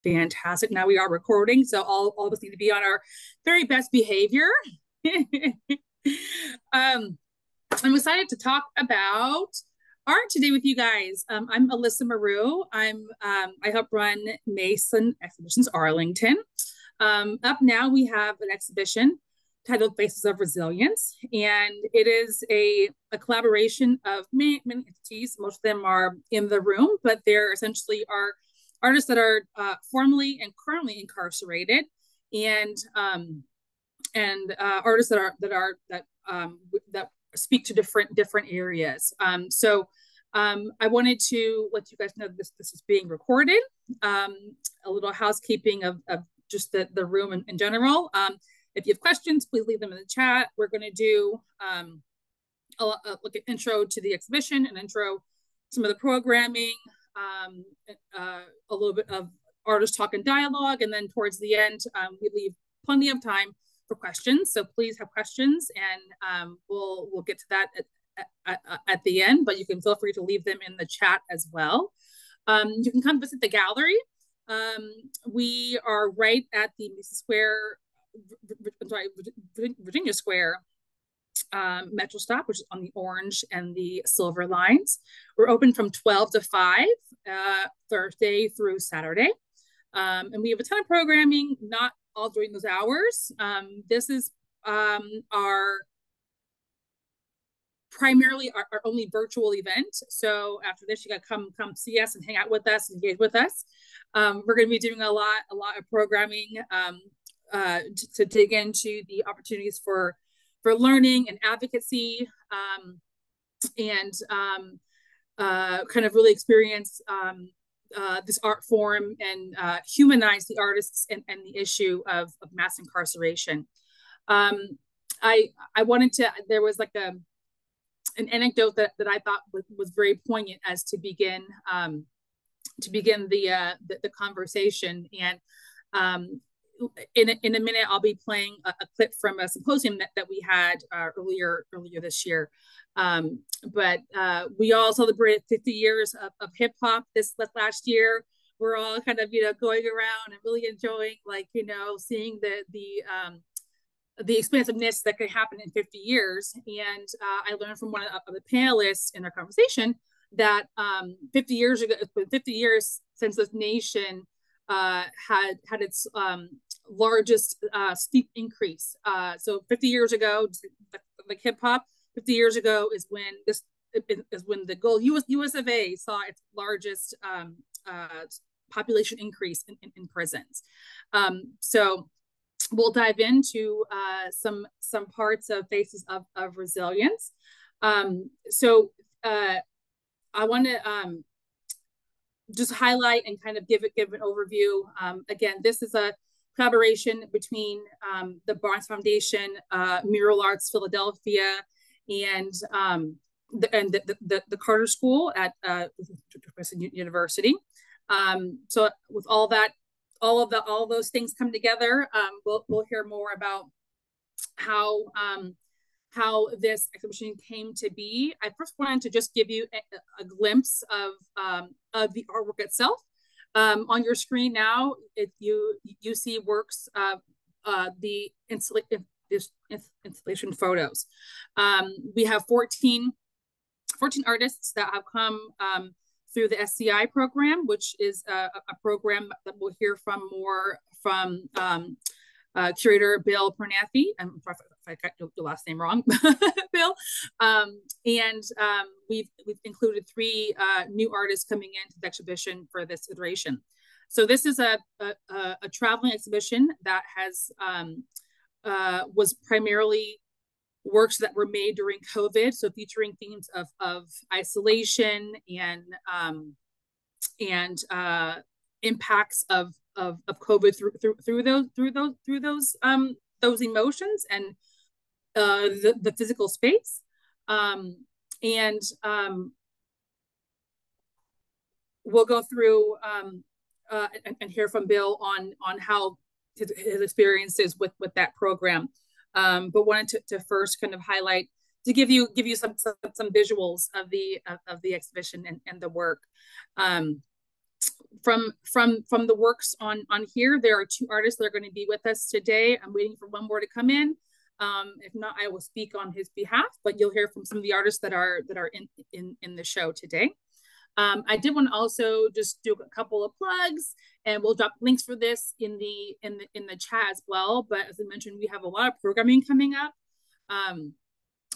Fantastic. Now we are recording, so all of us need to be on our very best behavior. um, I'm excited to talk about art today with you guys. I'm Alyssa Maru. I help run Mason Exhibitions Arlington. Up now we have an exhibition titled Faces of Resilience, and it is a collaboration of many entities. Most of them are in the room, but there essentially are artists that are formerly and currently incarcerated, and artists that speak to different areas. I wanted to let you guys know that this is being recorded. A little housekeeping of just the room in general. If you have questions, please leave them in the chat. We're going to do like an intro to the exhibition, an intro, some of the programming, a little bit of artist talk and dialogue, and then towards the end, we leave plenty of time for questions. So please have questions, and we'll get to that at the end. But you can feel free to leave them in the chat as well. You can come visit the gallery. We are right at the Virginia Square Metro stop, which is on the orange and the silver lines. We're open from 12 to 5, Thursday through Saturday. And we have a ton of programming, not all during those hours. This is primarily our only virtual event. So after this, you got to come see us and hang out with us, engage with us. We're going to be doing a lot of programming to dig into the opportunities for learning and advocacy, and kind of really experience this art form and humanize the artists and the issue of mass incarceration. I wanted to, there was like an anecdote that I thought was very poignant as to begin the conversation. And in a minute, I'll be playing a clip from a symposium that we had earlier this year. But we all celebrated 50 years of hip hop this last year. We're all kind of going around and really enjoying, like, seeing the expansiveness that could happen in 50 years. And I learned from one of the panelists in our conversation that 50 years ago, it's been 50 years since this nation had its largest steep increase. So 50 years ago, like hip hop, 50 years ago is when the goal US of A saw its largest population increase in prisons. So we'll dive into some parts of Faces of Resilience. I want to just highlight and kind of give an overview. Again, this is a collaboration between the Barnes Foundation, Mural Arts Philadelphia, and the Carter School at University. So with all those things come together, we'll hear more about how this exhibition came to be. I first wanted to just give you a glimpse of the artwork itself. On your screen now, you see works of the installation photos. We have 14 artists that have come through the SCI program, which is a program that we'll hear from more from curator Bill Pernathy. I'm sorry if I got your last name wrong, Bill. And we've included 3 new artists coming into the exhibition for this iteration. So this is a traveling exhibition that was primarily works that were made during COVID, so featuring themes of isolation and impacts of COVID through those emotions and the physical space, and we'll go through and hear from Bill on how his experiences with that program. But wanted to first kind of highlight, to give you some visuals of the exhibition and the work. from the works on here, there are 2 artists that are going to be with us today. I'm waiting for one more to come in. If not, I will speak on his behalf, but you'll hear from some of the artists that are in the show today. I did want to also just do a couple of plugs, and we'll drop links for this in the chat as well. But as I mentioned, we have a lot of programming coming up.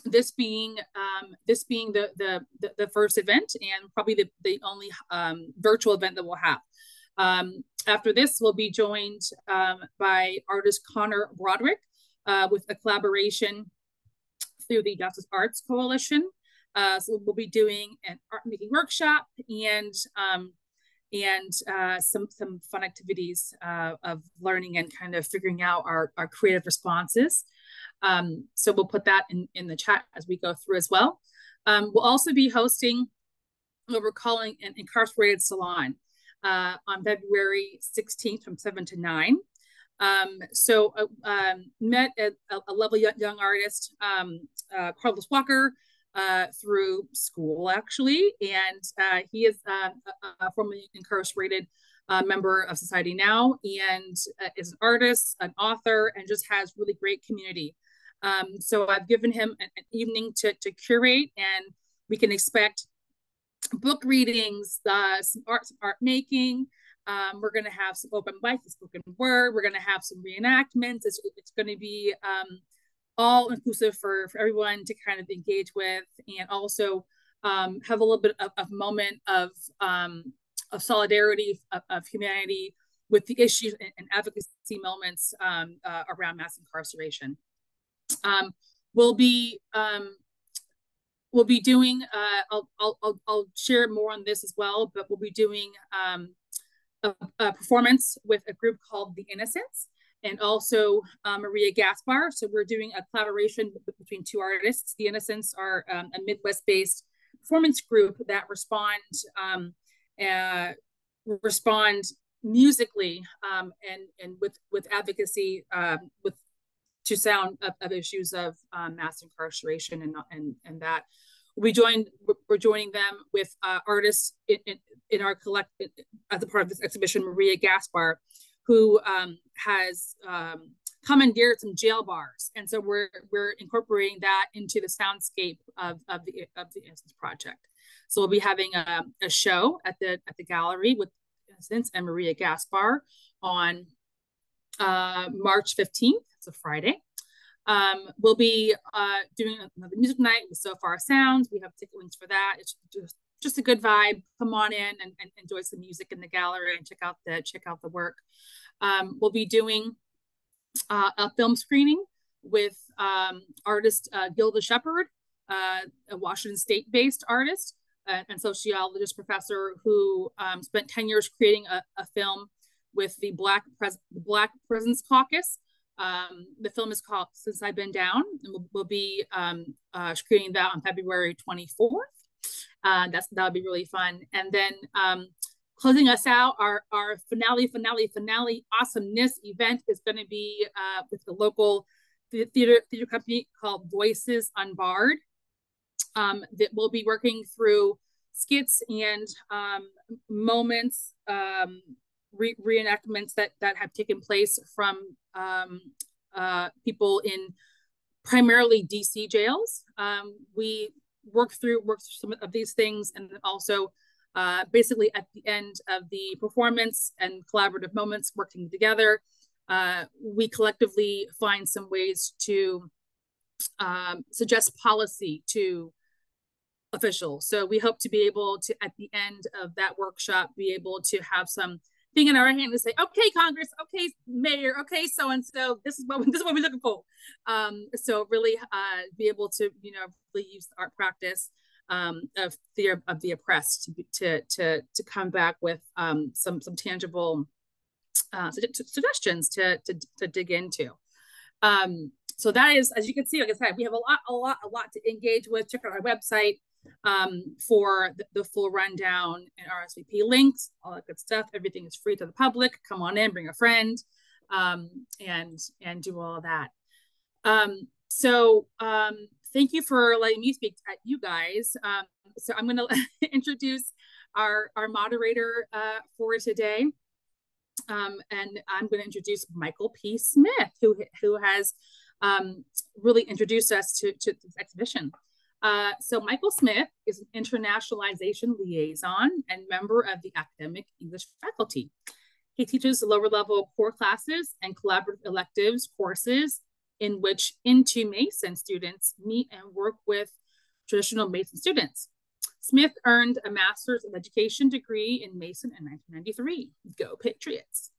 This being the first event, and probably the only virtual event that we'll have. After this, we'll be joined by artist Connor Broderick with a collaboration through the Justice Arts Coalition. So we'll be doing an art making workshop and some fun activities of learning and kind of figuring out our creative responses. So we'll put that in the chat as we go through as well. We'll also be hosting what we're calling an incarcerated salon on February 16th from 7 to 9. Met a lovely young artist, Carlos Walker, through school actually, and he is a formerly incarcerated member of Society Now, and is an artist, an author, and just has really great community. So I've given him an evening to curate, and we can expect book readings, some art making. We're going to have some open mic, spoken word. We're going to have some reenactments. It's going to be all inclusive for everyone to kind of engage with, and also have a little bit of moment of solidarity, of humanity with the issues and advocacy moments around mass incarceration. We'll be doing, I'll share more on this as well, but we'll be doing a performance with a group called The Innocents, and also Maria Gaspar. So we're doing a collaboration between 2 artists. The Innocents are a Midwest-based performance group that respond musically and with advocacy to sound of issues of mass incarceration and that. We're joining them with artists in our collective as a part of this exhibition, Maria Gaspar, who has commandeered some jail bars, and so we're incorporating that into the soundscape of the Innocents Project. So we'll be having a show at the gallery with Innocents and Maria Gaspar on March 15th. It's a Friday. We'll be doing another music night with So Far Sounds. We have ticket links for that. It's just a good vibe. Come on in and enjoy some music in the gallery and check out the work. We'll be doing a film screening with artist Gilda Shepard, a Washington State-based artist and sociologist professor who spent 10 years creating a film with the Black Presence Caucus. The film is called Since I've Been Down, and we'll be screening that on February 24th. That'll be really fun. And then closing us out, our finale awesomeness event is going to be with the local theater company called Voices Unbarred. That will be working through skits and moments, reenactments that have taken place from people in primarily DC jails. We work through some of these things, and also basically at the end of the performance and collaborative moments working together, we collectively find some ways to suggest policy to officials. So we hope to be able to, at the end of that workshop, be able to have some thing in our hand to say, okay, Congress, okay, Mayor, okay, so-and-so, this is what we're looking for. So really be able to, really use the art practice of fear of the oppressed to come back with some tangible suggestions to dig into. So that is, as you can see, like I said, we have a lot to engage with. Check out our website for the full rundown and RSVP links, all that good stuff. Everything is free to the public. Come on in, bring a friend, and do all of that. Thank you for letting me speak at you guys. So I'm going to introduce our moderator for today. And I'm going to introduce Michael P. Smith, who has really introduced us to this exhibition. So Michael Smith is an internationalization liaison and member of the academic English faculty. He teaches lower level core classes and collaborative electives courses in which Into Mason students meet and work with traditional Mason students. Smith earned a Master's of Education degree in Mason in 1993. Go Patriots.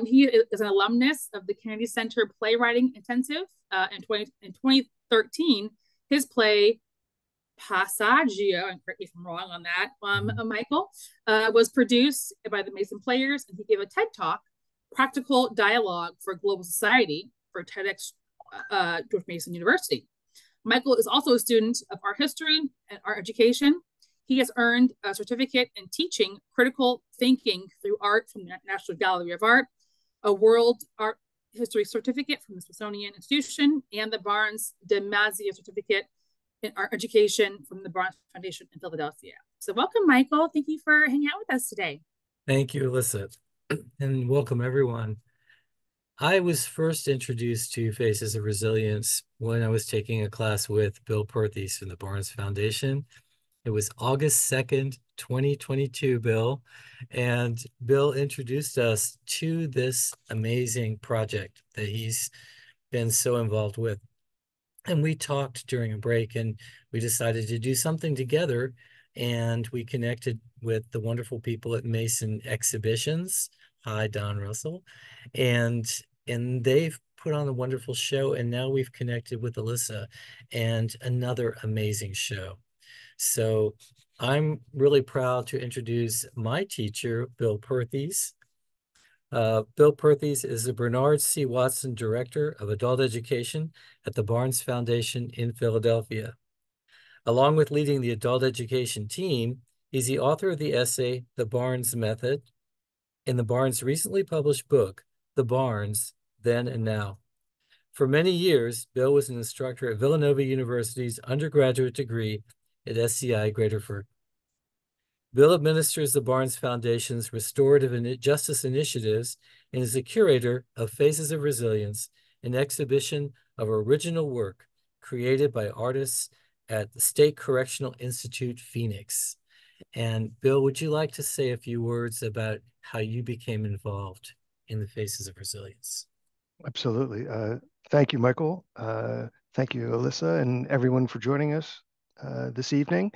He is an alumnus of the Kennedy Center Playwriting Intensive. In 2013, his play Passaggio, and correct me if I'm wrong on that, Michael, was produced by the Mason Players, and he gave a TED Talk, Practical Dialogue for Global Society, for TEDx George Mason University. Michael is also a student of art history and art education. He has earned a certificate in teaching critical thinking through art from the National Gallery of Art, a World Art History Certificate from the Smithsonian Institution, and the Barnes de Mazia Certificate in Art Education from the Barnes Foundation in Philadelphia. So welcome, Michael. Thank you for hanging out with us today. Thank you, Alyssa, and welcome everyone. I was first introduced to Faces of Resilience when I was taking a class with Bill Perthes from the Barnes Foundation. It was August 2nd, 2022, Bill, and Bill introduced us to this amazing project that he's been so involved with. And we talked during a break, and we decided to do something together, and we connected with the wonderful people at Mason Exhibitions. Hi, Don Russell. And they've put on a wonderful show, and now we've connected with Alyssa and another amazing show. So I'm really proud to introduce my teacher, Bill Perthes. Bill Perthes is the Bernard C. Watson Director of Adult Education at the Barnes Foundation in Philadelphia. Along with leading the adult education team, he's the author of the essay, The Barnes Method, in the Barnes recently published book, The Barnes, Then and Now. For many years, Bill was an instructor at Villanova University's undergraduate degree at SCI Graterford. Bill administers the Barnes Foundation's Restorative Justice Initiatives and is the curator of Faces of Resilience, an exhibition of original work created by artists at the State Correctional Institute, Phoenix. And Bill, would you like to say a few words about how you became involved in the Faces of Resilience? Absolutely. Thank you, Michael. Thank you, Alyssa, and everyone for joining us this evening.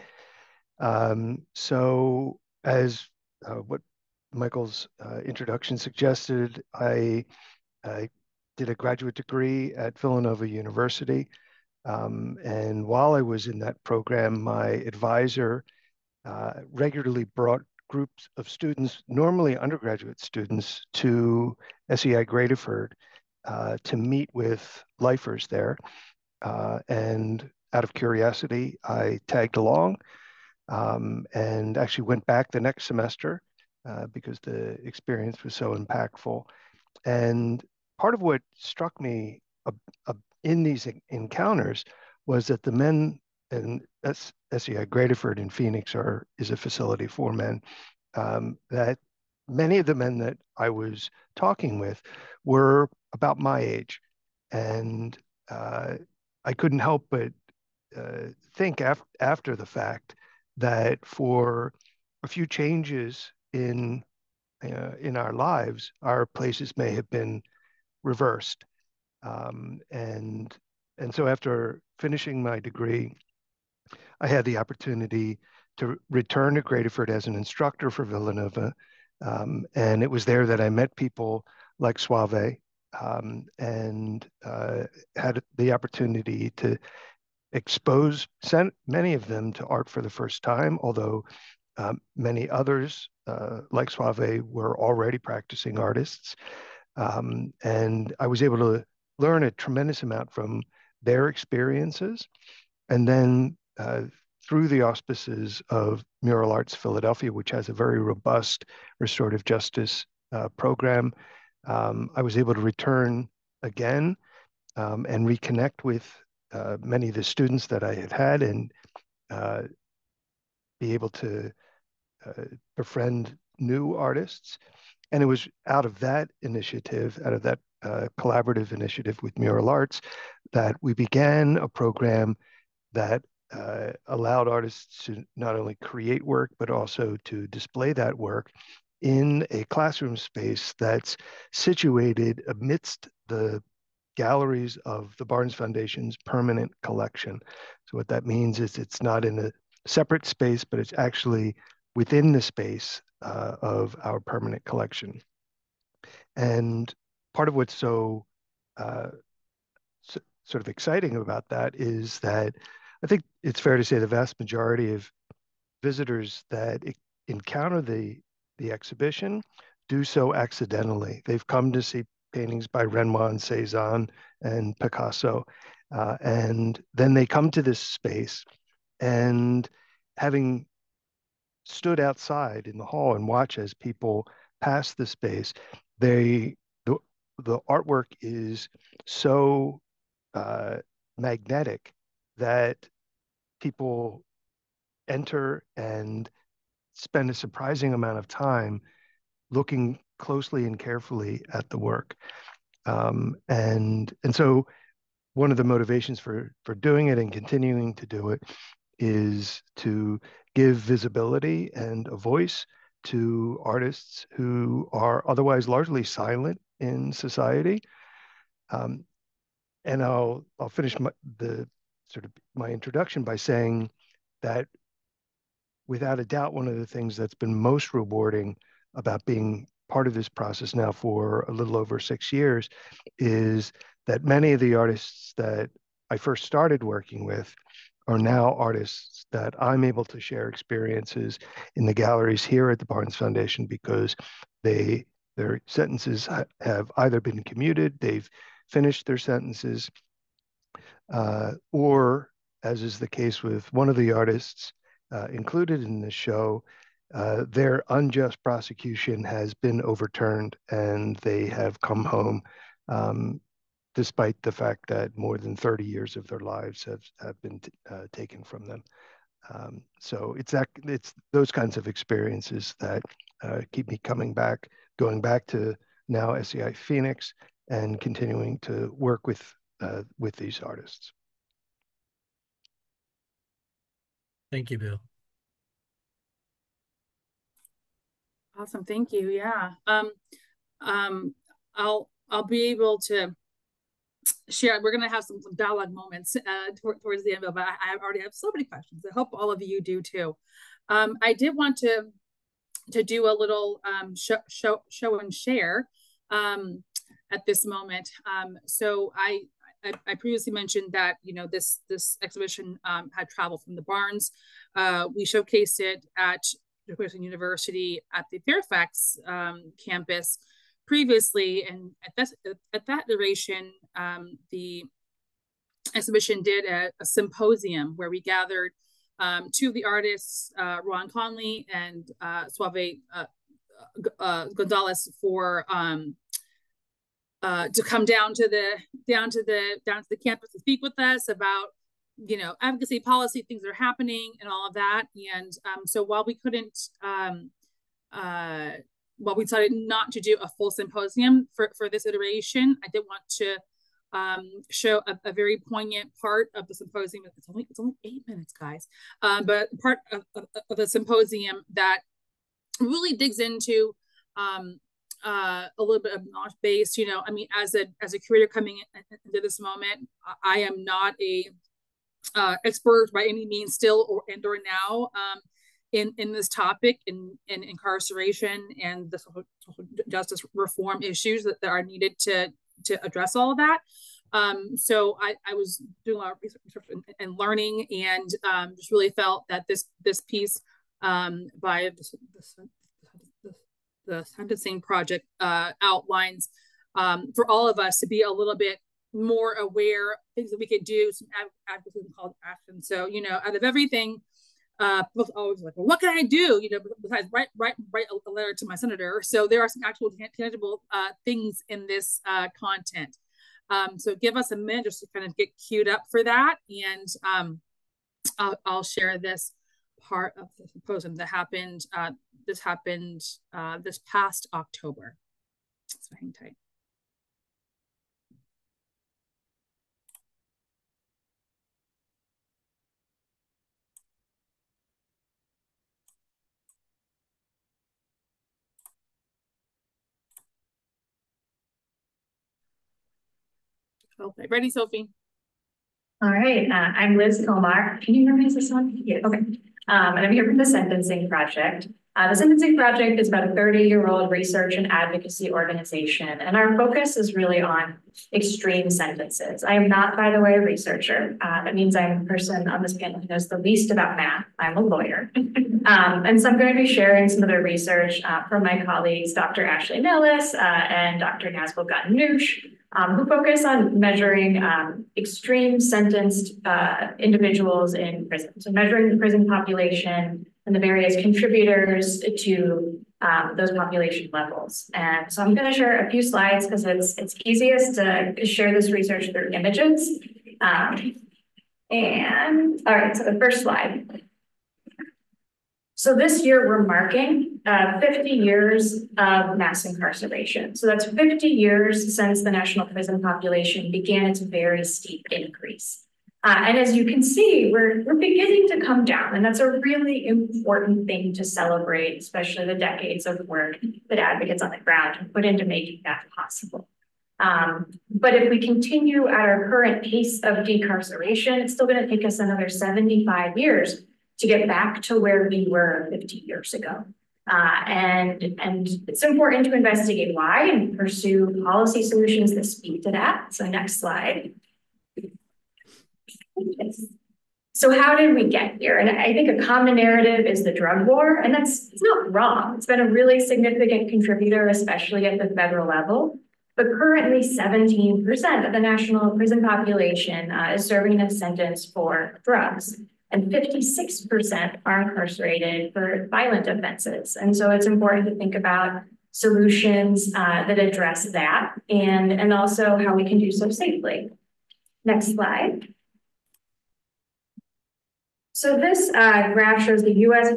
So as what Michael's introduction suggested, I did a graduate degree at Villanova University. And while I was in that program, my advisor regularly brought groups of students, normally undergraduate students, to SEI Graterford to meet with lifers there. And out of curiosity, I tagged along. And actually went back the next semester because the experience was so impactful. And part of what struck me in these encounters was that the men in SEI Graterford in Phoenix is a facility for men, that many of the men that I was talking with were about my age. And I couldn't help but think after the fact that for a few changes in our lives, our places may have been reversed. And so after finishing my degree, I had the opportunity to return to Graterford as an instructor for Villanova. And it was there that I met people like Suave, and had the opportunity to expose many of them to art for the first time, although many others, like Suave, were already practicing artists. And I was able to learn a tremendous amount from their experiences. And then through the auspices of Mural Arts Philadelphia, which has a very robust restorative justice program, I was able to return again and reconnect with many of the students that I had had, and be able to befriend new artists. And it was out of that initiative, out of that collaborative initiative with Mural Arts, that we began a program that allowed artists to not only create work, but also to display that work in a classroom space that's situated amidst the galleries of the Barnes Foundation's permanent collection. So what that means is it's not in a separate space, but it's actually within the space of our permanent collection. And part of what's so sort of exciting about that is that I think it's fair to say the vast majority of visitors that encounter the exhibition do so accidentally. They've come to see paintings by Renoir and Cezanne and Picasso, and then they come to this space, and having stood outside in the hall and watch as people pass the space, the artwork is so magnetic that people enter and spend a surprising amount of time looking closely and carefully at the work. And so one of the motivations for doing it and continuing to do it is to give visibility and a voice to artists who are otherwise largely silent in society. And I'll finish my introduction by saying that without a doubt, one of the things that's been most rewarding about being part of this process now for a little over 6 years is that many of the artists that I first started working with are now artists that I'm able to share experiences in the galleries here at the Barnes Foundation because their sentences have either been commuted, they've finished their sentences, or as is the case with one of the artists included in the show, their unjust prosecution has been overturned and they have come home despite the fact that more than 30 years of their lives have been taken from them. So it's those kinds of experiences that keep me going back to now SEI Phoenix and continuing to work with these artists. Thank you, Bill. Awesome, thank you. Yeah, I'll be able to share. We're going to have some dialogue moments towards the end, but I already have so many questions. I hope all of you do too. I did want to do a little show and share at this moment. So I previously mentioned that this exhibition had traveled from the Barnes. We showcased it at Northwestern University at the Fairfax campus previously, and at that duration, the exhibition did a symposium where we gathered two of the artists, Ron Conley and Suave Gonzalez, for to come down to the campus to speak with us about advocacy, policy, things that are happening, and all of that. And so while we couldn't, while we decided not to do a full symposium for this iteration, I did want to show a very poignant part of the symposium. It's only 8 minutes, guys, but part of the symposium that really digs into a little bit of knowledge base. I mean, as a curator coming into this moment, I am not a expert by any means still or now in this topic in incarceration and the social justice reform issues that are needed to address all of that. So I was doing a lot of research and learning, and just really felt that this piece by the Sentencing Project outlines for all of us to be a little bit more aware, things that we could do, some advocacy and call to action. So, out of everything, people always like, well, what can I do? Besides write a letter to my senator. So there are some actual tangible things in this content. So give us a minute just to kind of get queued up for that, and I'll share this part of the symposium that happened. This happened this past October. So hang tight. Okay, ready, Sophie? All right, I'm Liz Komar. Can you hear me? Is this on? Yeah, okay. And I'm here from the Sentencing Project. The Sentencing Project is about a 30-year-old research and advocacy organization, and our focus is really on extreme sentences. I am not, by the way, a researcher. That means I'm the person on this panel who knows the least about math. I'm a lawyer. And so I'm going to be sharing some of the research from my colleagues, Dr. Ashley Nellis and Dr. Nazbil Ghannouch, who focus on measuring extreme sentenced individuals in prison. So measuring the prison population and the various contributors to those population levels. And so I'm going to share a few slides because it's easiest to share this research through images. And all right, so the first slide. So this year we're marking 50 years of mass incarceration. So that's 50 years since the national prison population began its very steep increase. And as you can see, we're beginning to come down, and that's a really important thing to celebrate, especially the decades of work that advocates on the ground have put into making that possible. But if we continue at our current pace of decarceration, it's still going to take us another 75 years to get back to where we were 50 years ago. And it's important to investigate why and pursue policy solutions that speak to that. So next slide. So how did we get here? And I think a common narrative is the drug war, and it's not wrong. It's been a really significant contributor, especially at the federal level. But currently 17% of the national prison population is serving a sentence for drugs, and 56% are incarcerated for violent offenses. And so it's important to think about solutions that address that and also how we can do so safely. Next slide. So this graph shows the US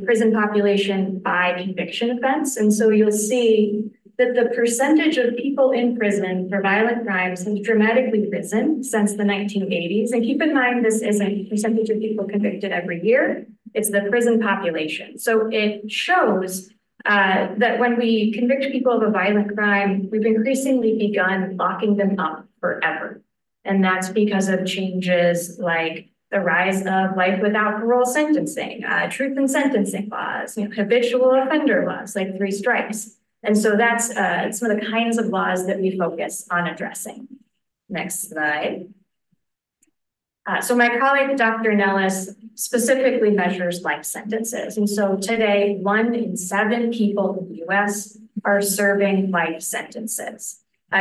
prison population by conviction offense. And so you'll see that the percentage of people in prison for violent crimes has dramatically risen since the 1980s. And keep in mind, this isn't percentage of people convicted every year, it's the prison population. So it shows that when we convict people of a violent crime, we've increasingly begun locking them up forever. And that's because of changes like the rise of life without parole sentencing, truth in sentencing laws, habitual offender laws like 3 strikes. And so that's some of the kinds of laws that we focus on addressing. Next slide. So my colleague, Dr. Nellis, specifically measures life sentences. And so today, 1 in 7 people in the US are serving life sentences.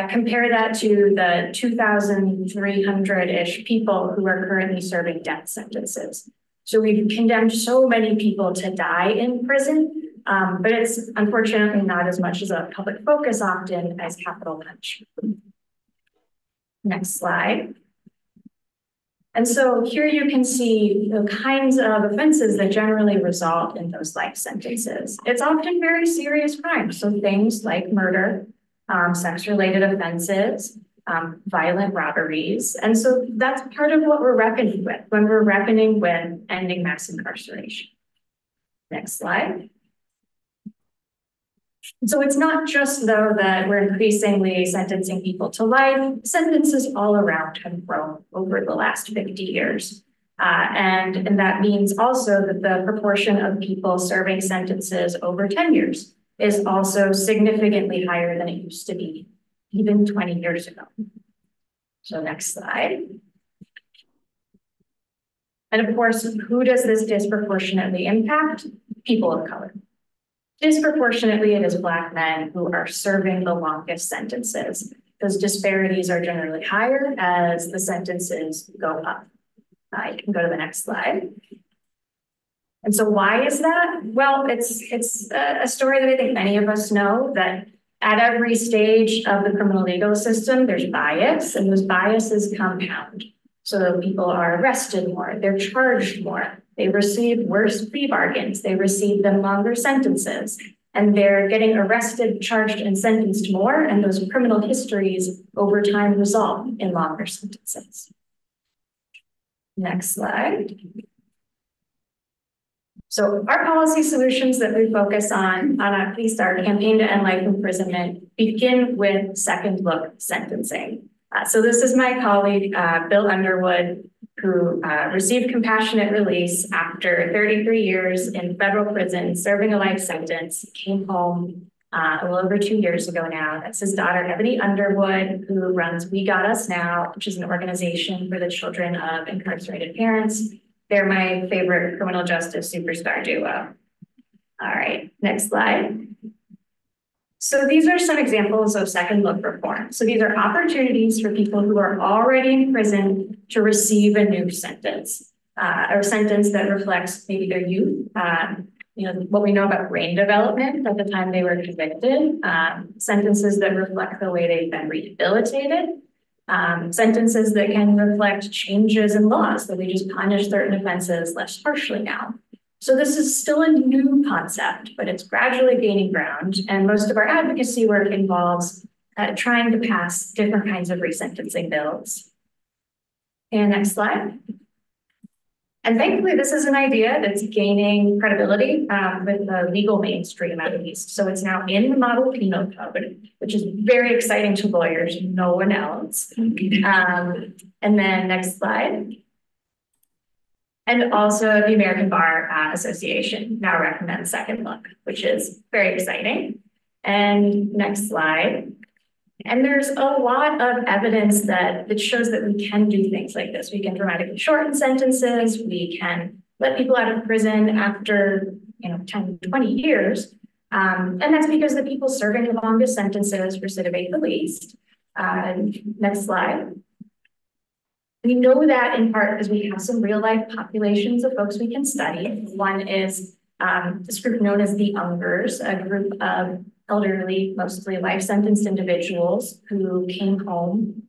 Compare that to the 2,300-ish people who are currently serving death sentences. So we've condemned so many people to die in prison, but it's unfortunately not as much as a public focus often as capital punishment. Next slide. And so here you can see the kinds of offenses that generally result in those life sentences. It's often very serious crimes, so things like murder, sex-related offenses, violent robberies. And so that's part of what we're reckoning with when we're reckoning with ending mass incarceration. Next slide. So it's not just, though, that we're increasingly sentencing people to life. Sentences all around have grown over the last 50 years. And that means also that the proportion of people serving sentences over 10 years is also significantly higher than it used to be even 20 years ago. So next slide. And of course, who does this disproportionately impact? People of color. Disproportionately, it is Black men who are serving the longest sentences. Those disparities are generally higher as the sentences go up. You can go to the next slide. And so why is that? Well, it's a story that I think many of us know, that at every stage of the criminal legal system, there's bias, and those biases compound. So people are arrested more, they're charged more, They receive worse plea bargains. They receive them longer sentences. And they're getting arrested, charged, and sentenced more, and those criminal histories over time resolve in longer sentences. Next slide. So our policy solutions that we focus on at least our campaign to end life imprisonment begin with second look sentencing. So this is my colleague, Bill Underwood, who received compassionate release after 33 years in federal prison, serving a life sentence, came home a little over 2 years ago now. That's his daughter, Ebony Underwood, who runs We Got Us Now, which is an organization for the children of incarcerated parents. They're my favorite criminal justice superstar duo. All right, next slide. So these are some examples of second look reform. So these are opportunities for people who are already in prison to receive a new sentence, or a sentence that reflects maybe their youth, what we know about brain development at the time they were convicted, sentences that reflect the way they've been rehabilitated, sentences that can reflect changes in laws, that we just punish certain offenses less harshly now. So this is still a new concept, but it's gradually gaining ground. And most of our advocacy work involves trying to pass different kinds of resentencing bills. And next slide. And thankfully, this is an idea that's gaining credibility with the legal mainstream at least. So it's now in the model penal code, which is very exciting to lawyers, no one else. And then next slide. And also the American Bar Association now recommends second look, which is very exciting. And next slide. And there's a lot of evidence that shows that we can do things like this. We can dramatically shorten sentences. We can let people out of prison after 10, 20 years. And that's because the people serving the longest sentences recidivate the least. Next slide. We know that in part because we have some real life populations of folks we can study. One is this group known as the Ungers, a group of elderly, mostly life sentenced individuals who came home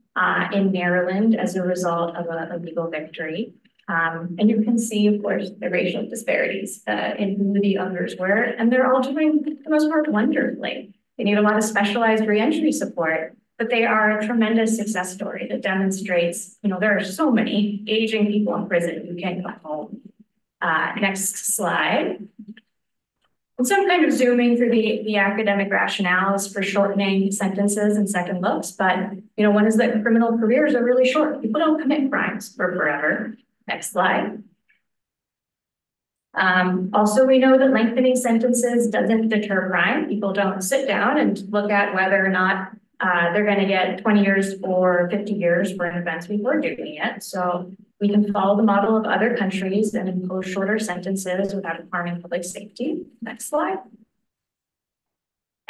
in Maryland as a result of a legal victory. And you can see, of course, the racial disparities in who the Ungers were, and they're all doing, for the most part, wonderfully. They need a lot of specialized reentry support, but they are a tremendous success story that demonstrates, there are so many aging people in prison who can't come home. Next slide. And so I'm kind of zooming through the academic rationales for shortening sentences and second looks, but one is that criminal careers are really short. People don't commit crimes for forever. Next slide. Also, we know that lengthening sentences doesn't deter crime. People don't sit down and look at whether or not they're going to get 20 years or 50 years for an offense before doing it. So we can follow the model of other countries and impose shorter sentences without harming public safety. Next slide.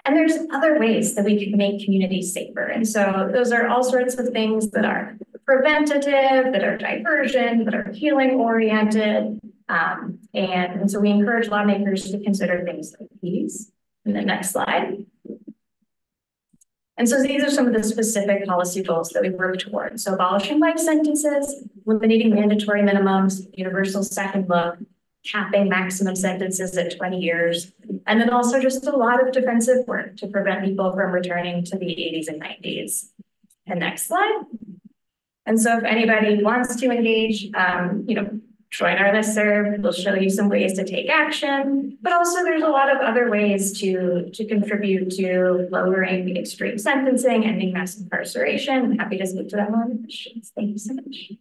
And there's other ways that we can make communities safer. And so those are all sorts of things that are preventative, that are diversion, that are healing oriented. And so we encourage lawmakers to consider things like these. And the next slide. And so these are some of the specific policy goals that we work towards. So abolishing life sentences, eliminating mandatory minimums, universal second look, capping maximum sentences at 20 years, and then also just a lot of defensive work to prevent people from returning to the 80s and 90s. And next slide. And so if anybody wants to engage, join our listserv. We'll show you some ways to take action, but also there's a lot of other ways to contribute to lowering extreme sentencing, ending mass incarceration. I'm happy to speak to that more in questions. Thank you so much.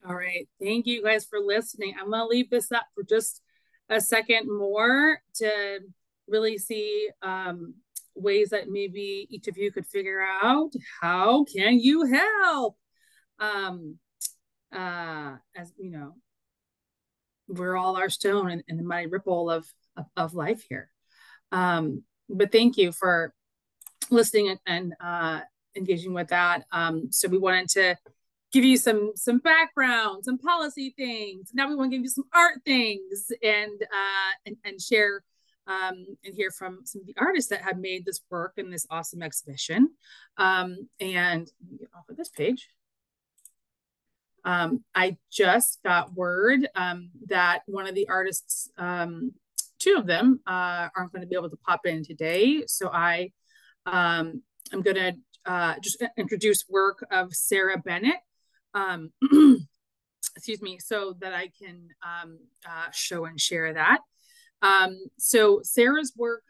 All right, thank you guys for listening. I'm gonna leave this up for just a second more to really see ways that maybe each of you could figure out how can you help. As you know, we're all our stone in the mighty ripple of life here. But thank you for listening and engaging with that. So we wanted to give you some background, some policy things. Now we want to give you some art things and share and hear from some of the artists that have made this work in this awesome exhibition. And get off of this page. I just got word that one of the artists, two of them, aren't going to be able to pop in today. So I'm going to just introduce work of Sarah Bennett, excuse me, so that I can show and share that. So Sarah's work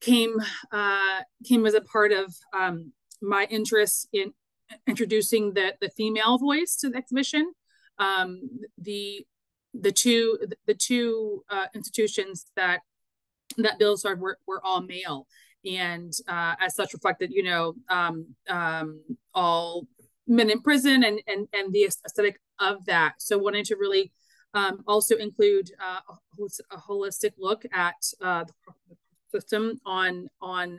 came as a part of my interest in introducing the female voice to the exhibition. The two institutions that Bill started were all male, and as such reflected, all men in prison and the aesthetic of that. So wanting to really also include a holistic look at the system on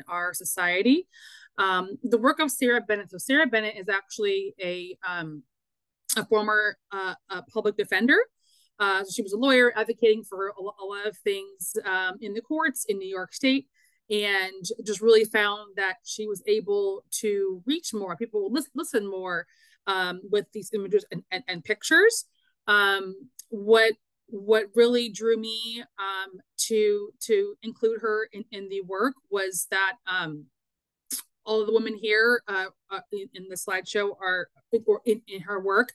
our society. The work of Sarah Bennett. So Sarah Bennett is actually a former public defender. So she was a lawyer advocating for a lot of things in the courts in New York State, and just really found that she was able to reach more people, will listen more with these images and pictures. What really drew me to include her in the work was that all of the women here in the slideshow are in her work,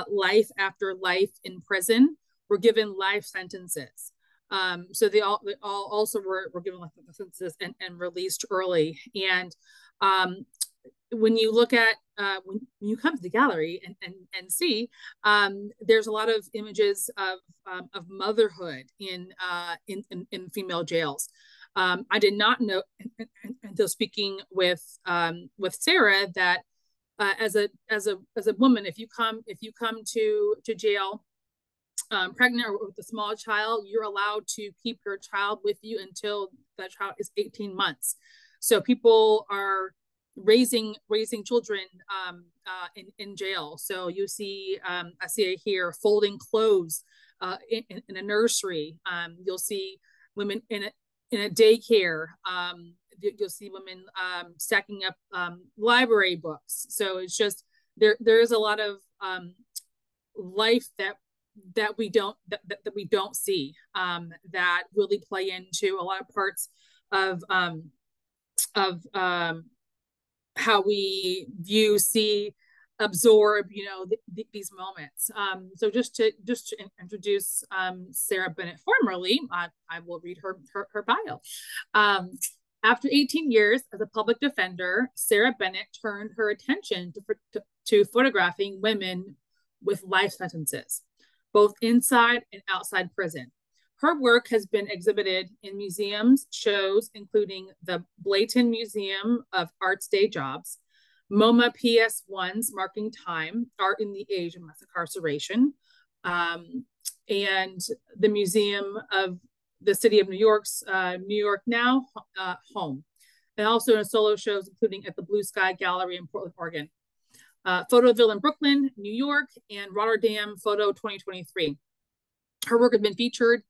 life after life in prison, were given life sentences. So they all also were given life sentences and released early. And when you look at when you come to the gallery and see, there's a lot of images of motherhood in female jails. I did not know until speaking with Sarah that as a woman, if you come to jail pregnant or with a small child, you're allowed to keep your child with you until that child is 18 months. So people are raising children in jail. So you see, I see it here, folding clothes in a nursery. You'll see women in a daycare. You'll see women stacking up library books. So it's just there is a lot of life that we don't see that really play into a lot of parts of how we view, see, absorb, these moments. So just to introduce Sarah Bennett formally, I will read her bio. After 18 years as a public defender, Sarah Bennett turned her attention to photographing women with life sentences, both inside and outside prison. Her work has been exhibited in museums, shows, including the Blayton Museum of Art's Day Jobs, MoMA PS1's Marking Time, Art in the Age of Mass Incarceration, and the Museum of the City of New York's New York Now Home, and also in solo shows, including at the Blue Sky Gallery in Portland, Oregon, Photoville in Brooklyn, New York, and Rotterdam Photo 2023. Her work has been featured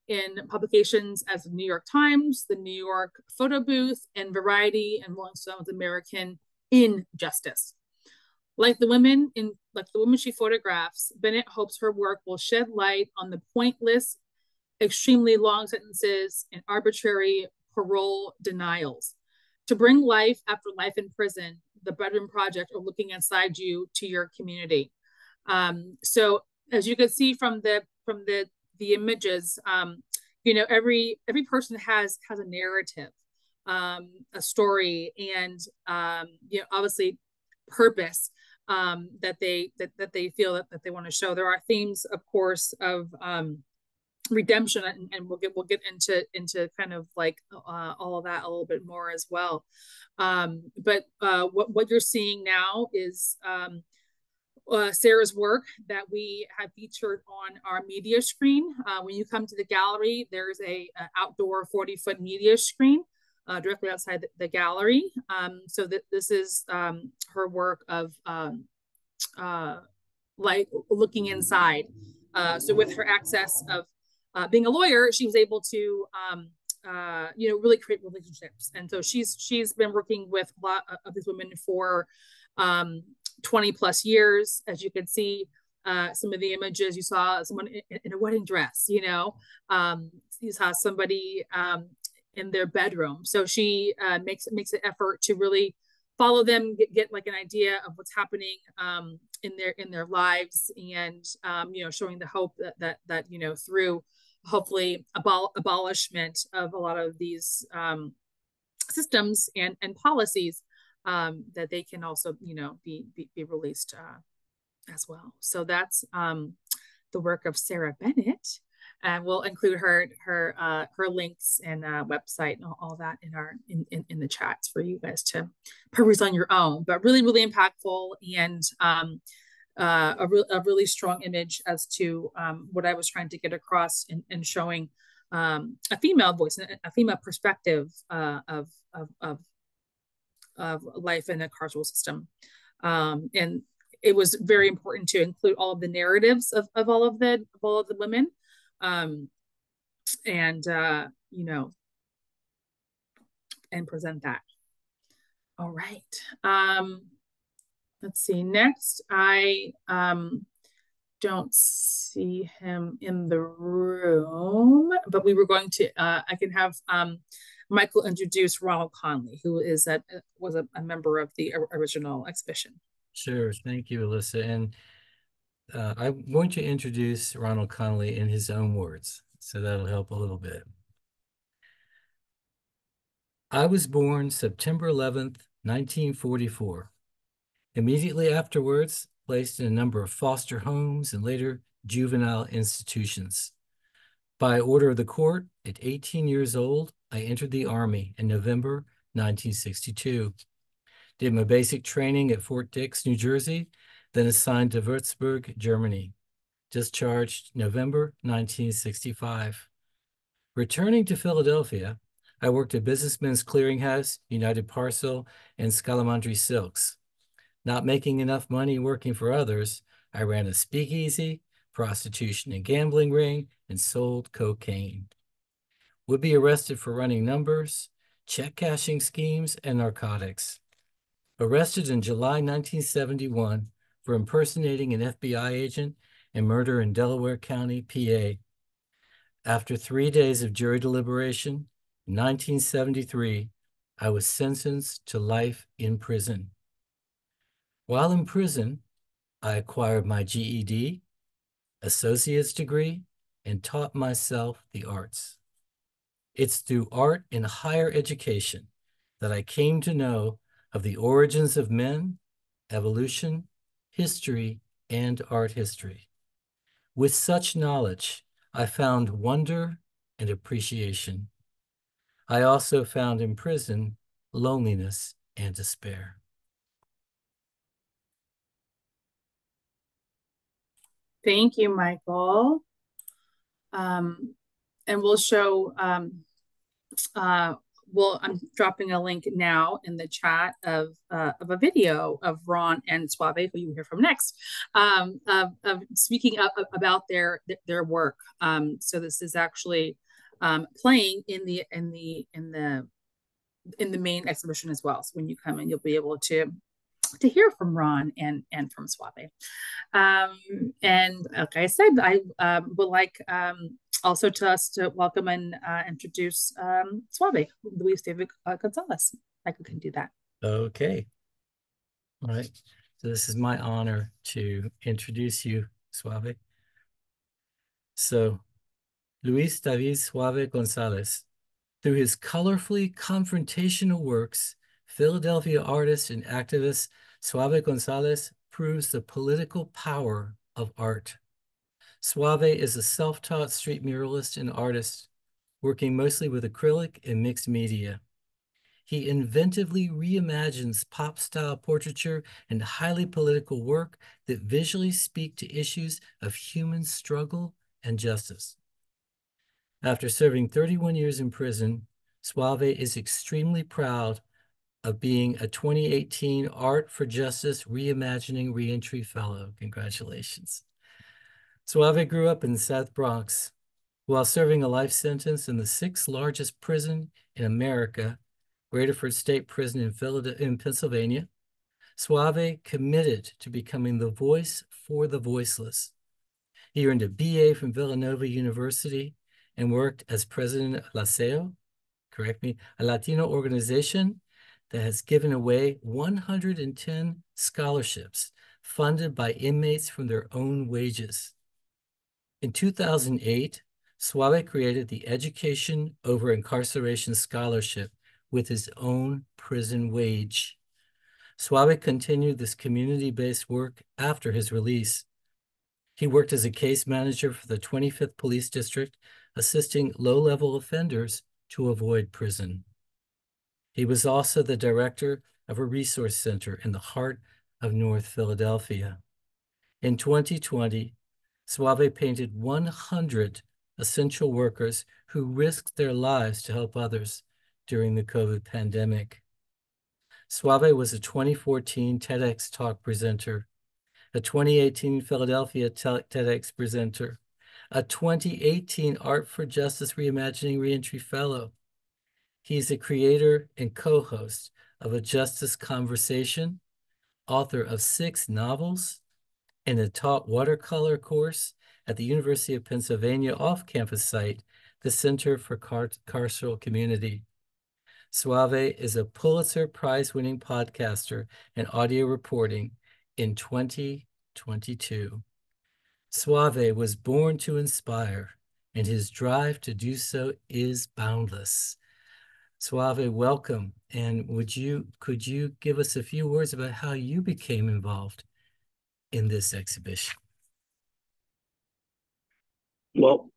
in publications as the New York Times, the New York Photo Booth, and Variety, and Rolling Stone's American Injustice. Like the women she photographs, Bennett hopes her work will shed light on the pointless, extremely long sentences and arbitrary parole denials. To bring life after life in prison, the Bedroom Project, or looking inside you to your community. So as you can see from the images, every person has a narrative, a story, and obviously purpose that they feel that they want to show. There are themes, of course, of redemption, and we'll get into kind of like all of that a little bit more as well. But what you're seeing now is Sarah's work that we have featured on our media screen. When you come to the gallery, there's a outdoor 40-foot media screen directly outside the gallery. So that this is her work of like looking inside. So with her access of being a lawyer, she was able to really create relationships. And so she's been working with a lot of these women for 20 plus years. As you can see, some of the images, you saw someone in a wedding dress, you saw somebody in their bedroom. So she makes an effort to really follow them, get like an idea of what's happening in their lives, and showing the hope that through hopefully abolishment of a lot of these systems and policies, that they can also be released as well. So that's the work of Sarah Bennett, and we'll include her links and website and all that in the chats for you guys to peruse on your own. But really, really impactful, and a really strong image as to what I was trying to get across in showing a female voice, a female perspective of life in a carceral system, and it was very important to include all of the narratives of all of the women, and present that. All right. Let's see. Next, I don't see him in the room, but we were going to. I can have Michael introduce Ronald Conley, who was a member of the original exhibition. Sure. Thank you, Alyssa. And I'm going to introduce Ronald Conley in his own words, so that'll help a little bit. I was born September 11th, 1944. Immediately afterwards, placed in a number of foster homes and later juvenile institutions. By order of the court, at 18 years old, I entered the Army in November 1962. Did my basic training at Fort Dix, New Jersey, then assigned to Würzburg, Germany. Discharged November 1965. Returning to Philadelphia, I worked at Businessmen's Clearinghouse, United Parcel, and Scalamandri Silks. Not making enough money working for others, I ran a speakeasy, prostitution and gambling ring, and sold cocaine. Would be arrested for running numbers, check cashing schemes, and narcotics. Arrested in July 1971 for impersonating an FBI agent and murder in Delaware County, PA. After 3 days of jury deliberation, in 1973, I was sentenced to life in prison. While in prison, I acquired my GED, associate's degree, and taught myself the arts. It's through art and higher education that I came to know of the origins of men, evolution, history, and art history. With such knowledge, I found wonder and appreciation. I also found in prison loneliness and despair. Thank you, Michael. And we'll show, I'm dropping a link now in the chat of a video of Ron and Suave, who you hear from next, of speaking about their work. So this is actually playing in the main exhibition as well. So when you come in, you'll be able to hear from Ron and from Suave. And like I said, I would like also to welcome and introduce Suave, Luis David Gonzalez. Michael can do that. Okay. All right. So this is my honor to introduce you, Suave. So Luis David Suave Gonzalez, through his colorfully confrontational works, Philadelphia artist and activist Suave Gonzalez proves the political power of art. Suave is a self-taught street muralist and artist, working mostly with acrylic and mixed media. He inventively reimagines pop-style portraiture and highly political work that visually speak to issues of human struggle and justice. After serving 31 years in prison, Suave is extremely proud of being a 2018 Art for Justice Reimagining Reentry Fellow. Congratulations. Suave grew up in the South Bronx. While serving a life sentence in the 6th largest prison in America, Graterford State Prison in Pennsylvania, Suave committed to becoming the voice for the voiceless. He earned a BA from Villanova University and worked as president of LASEO, correct me, a Latino organization that has given away 110 scholarships funded by inmates from their own wages. In 2008, Suave created the Education Over Incarceration Scholarship with his own prison wage. Suave continued this community-based work after his release. He worked as a case manager for the 25th Police District, assisting low-level offenders to avoid prison. He was also the director of a resource center in the heart of North Philadelphia. In 2020, Suave painted 100 essential workers who risked their lives to help others during the COVID pandemic. Suave was a 2014 TEDx Talk presenter, a 2018 Philadelphia TEDx presenter, a 2018 Art for Justice Reimagining Reentry Fellow. He's a creator and co-host of A Justice Conversation, author of 6 novels, and a taught watercolor course at the University of Pennsylvania off-campus site, the Center for Carceral Community. Suave is a Pulitzer Prize-winning podcaster and audio reporting in 2022. Suave was born to inspire, and his drive to do so is boundless. Suave, welcome. And could you give us a few words about how you became involved in this exhibition? Well,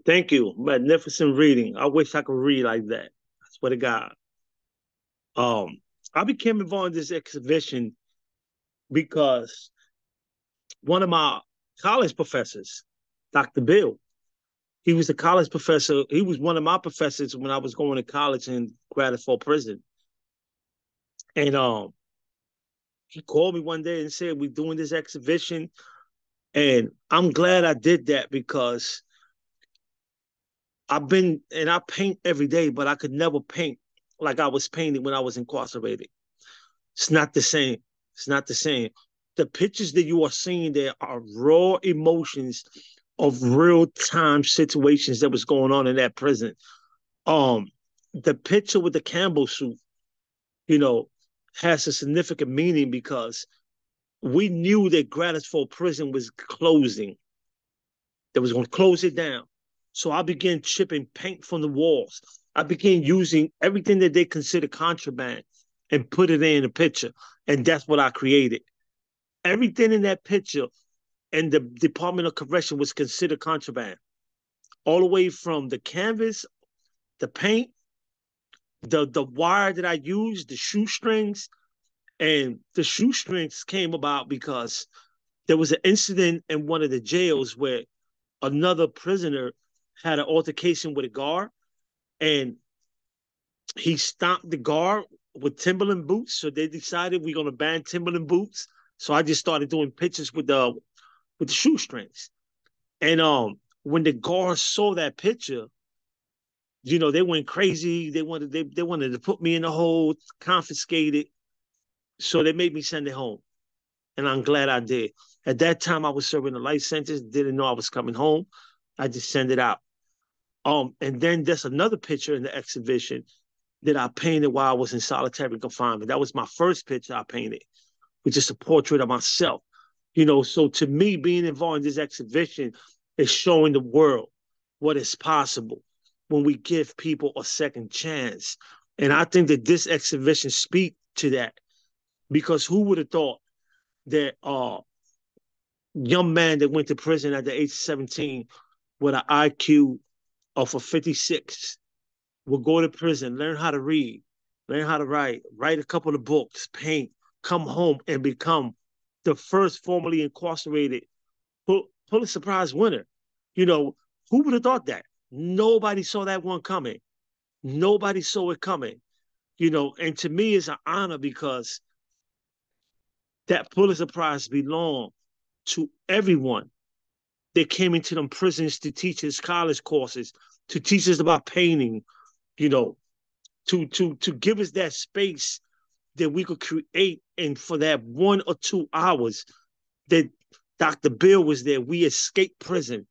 thank you. Magnificent reading. I wish I could read like that. I swear to God. I became involved in this exhibition because one of my college professors, Dr. Bill, he was a college professor. He was one of my professors when I was going to college in Granite Falls Prison. And he called me one day and said, we're doing this exhibition. And I'm glad I did that because I paint every day, but I could never paint like I was painting when I was incarcerated. It's not the same. It's not the same. The pictures that you are seeing there are raw emotions of real-time situations that was going on in that prison. The picture with the Campbell suit, has a significant meaning because we knew that Granite Falls Prison was closing. They was going to close it down. So I began chipping paint from the walls. I began using everything that they consider contraband and put it in a picture. And that's what I created. Everything in that picture and the Department of Correction was considered contraband. All the way from the canvas, the paint, the wire that I used, the shoestrings. And the shoestrings came about because there was an incident in one of the jails where another prisoner had an altercation with a guard, and he stomped the guard with Timberland boots. So they decided we're going to ban Timberland boots. So I just started doing pictures with the shoestrings. And when the guards saw that picture, they went crazy. They wanted to put me in the hole, confiscate it. So they made me send it home. And I'm glad I did. At that time, I was serving a life sentence, didn't know I was coming home. I just sent it out. And then there's another picture in the exhibition that I painted while I was in solitary confinement. That was my first picture I painted, which is a portrait of myself. So to me, being involved in this exhibition is showing the world what is possible when we give people a second chance. And I think that this exhibition speaks to that, because who would have thought that young man that went to prison at the age of 17 with an IQ of a 56 will go to prison, learn how to read, learn how to write a couple of books, paint, come home and become the first formerly incarcerated Pulitzer Prize winner. Who would have thought that? Nobody saw that one coming. Nobody saw it coming. And to me, it's an honor because that Pulitzer Prize belonged to everyone that came into them prisons to teach us college courses, to teach us about painting, to give us that space that we could create. And for that 1 or 2 hours that Dr. Bill was there, we escaped prison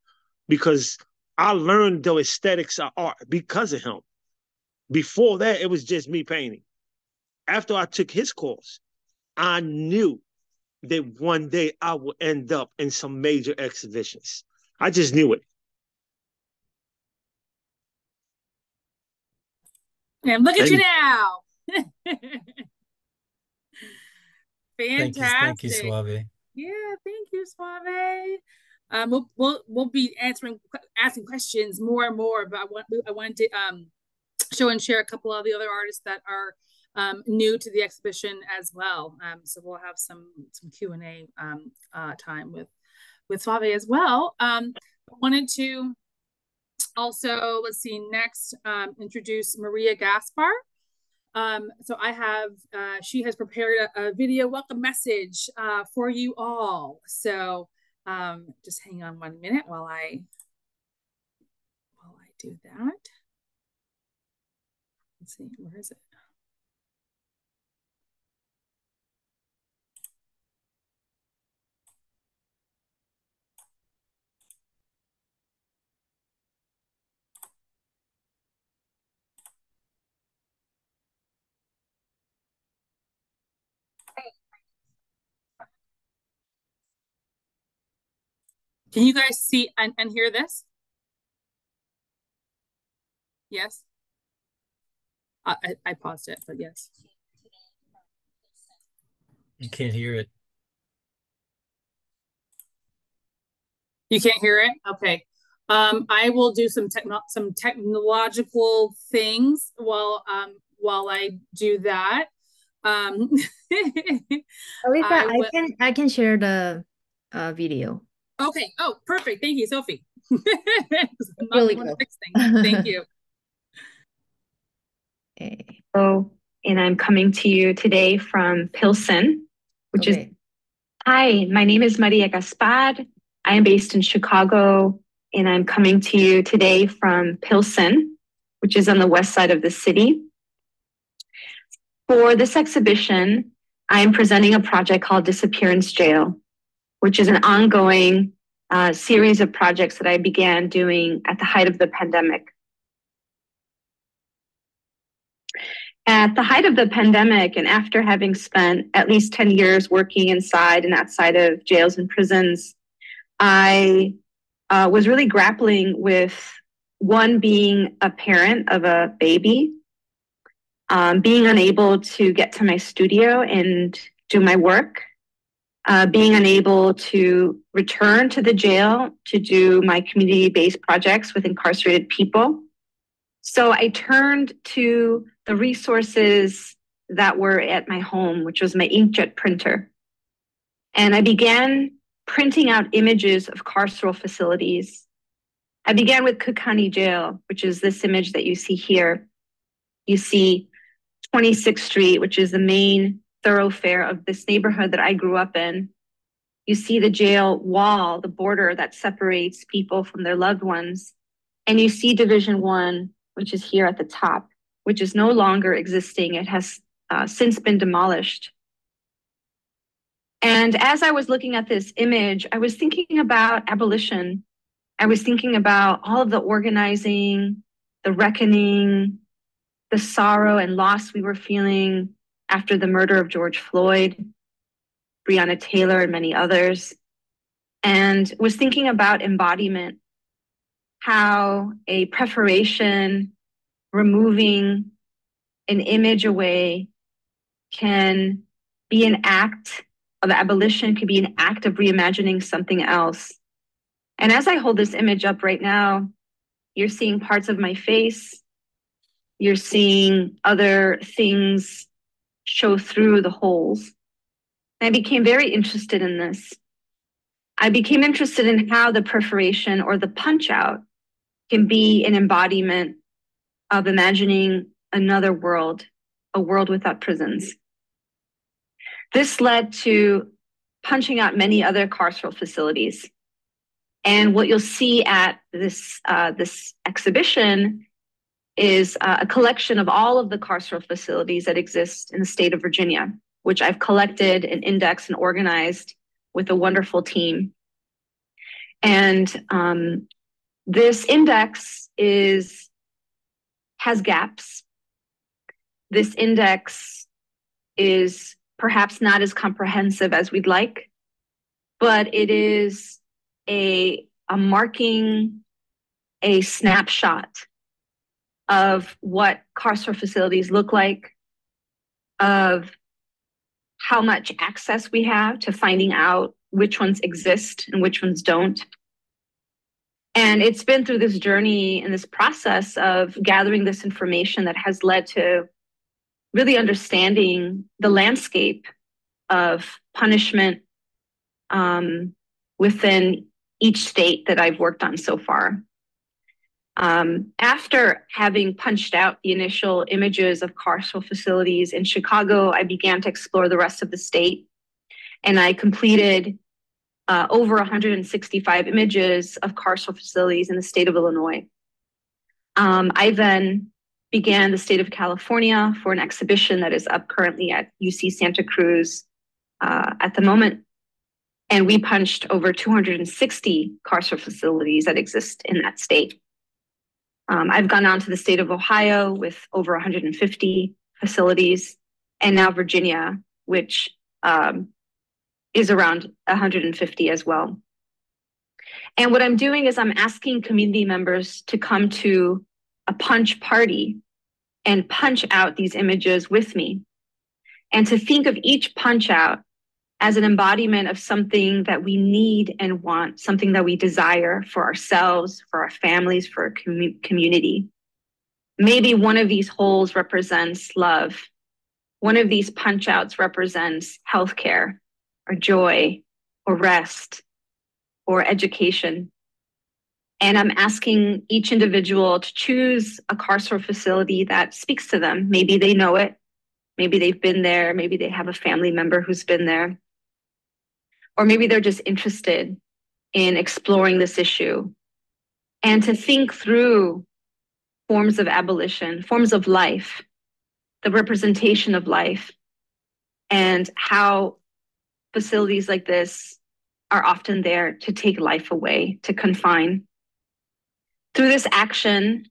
because I learned the aesthetics of art because of him. Before that, it was just me painting. After I took his course, I knew that one day I would end up in some major exhibitions. I just knew it. And look at you now. Fantastic. Thank you, Suave. Yeah, thank you, Suave. We'll be asking questions more and more, but I wanted to show and share a couple of the other artists that are new to the exhibition as well. So we'll have some Q&A time with Suave as well. I wanted to also, let's see, next introduce Maria Gaspar. So I have, she has prepared a video welcome message for you all. So just hang on 1 minute while I do that. Let's see, where is it? Can you guys see and hear this? Yes. I paused it, but yes. You can't hear it. You can't hear it? Okay. I will do some technological things while I do that. Alisa, I can share the video. Okay. Oh, perfect. Thank you, Sophie. Really good. Thank you. Okay. Oh, and I'm coming to you today from Pilsen, which is, hi, my name is Maria Gaspar. I am based in Chicago, and I'm coming to you today from Pilsen, which is on the west side of the city. For this exhibition, I am presenting a project called Disappearance Jail, which is an ongoing series of projects that I began doing at the height of the pandemic. At the height of the pandemic, and after having spent at least 10 years working inside and outside of jails and prisons, I was really grappling with, one, being a parent of a baby, being unable to get to my studio and do my work, being unable to return to the jail to do my community-based projects with incarcerated people. So I turned to the resources that were at my home, which was my inkjet printer. And I began printing out images of carceral facilities. I began with Cook County Jail, which is this image that you see here. You see 26th Street, which is the main thoroughfare of this neighborhood that I grew up in. You see the jail wall, the border that separates people from their loved ones. And you see Division 1, which is here at the top, which is no longer existing. It has since been demolished. And as I was looking at this image, I was thinking about abolition. I was thinking about all of the organizing, the reckoning, the sorrow and loss we were feeling after the murder of George Floyd, Breonna Taylor, and many others, and was thinking about embodiment, how a preparation, removing an image away can be an act of abolition, could be an act of reimagining something else. And as I hold this image up right now, you're seeing parts of my face, you're seeing other things show through the holes. I became very interested in this. I became interested in how the perforation or the punch out can be an embodiment of imagining another world, a world without prisons. This led to punching out many other carceral facilities. And what you'll see at this exhibition is a collection of all of the carceral facilities that exist in the state of Virginia, which I've collected and indexed and organized with a wonderful team. And this index has gaps. This index is perhaps not as comprehensive as we'd like, but it is a marking, a snapshot of what carceral facilities look like, of how much access we have to finding out which ones exist and which ones don't. And it's been through this journey and this process of gathering this information that has led to really understanding the landscape of punishment within each state that I've worked on so far. After having punched out the initial images of carceral facilities in Chicago, I began to explore the rest of the state, and I completed over 165 images of carceral facilities in the state of Illinois. I then began the state of California for an exhibition that is up currently at UC Santa Cruz at the moment. And we punched over 260 carceral facilities that exist in that state. I've gone on to the state of Ohio with over 150 facilities, and now Virginia, which is around 150 as well. And what I'm doing is I'm asking community members to come to a punch party and punch out these images with me, and to think of each punch out as an embodiment of something that we need and want, something that we desire for ourselves, for our families, for our community. Maybe one of these holes represents love. One of these punch outs represents healthcare, or joy, or rest, or education. And I'm asking each individual to choose a carceral facility that speaks to them. Maybe they know it. Maybe they've been there. Maybe they have a family member who's been there. Or maybe they're just interested in exploring this issue, and to think through forms of abolition, forms of life, the representation of life, and how facilities like this are often there to take life away, to confine. Through this action,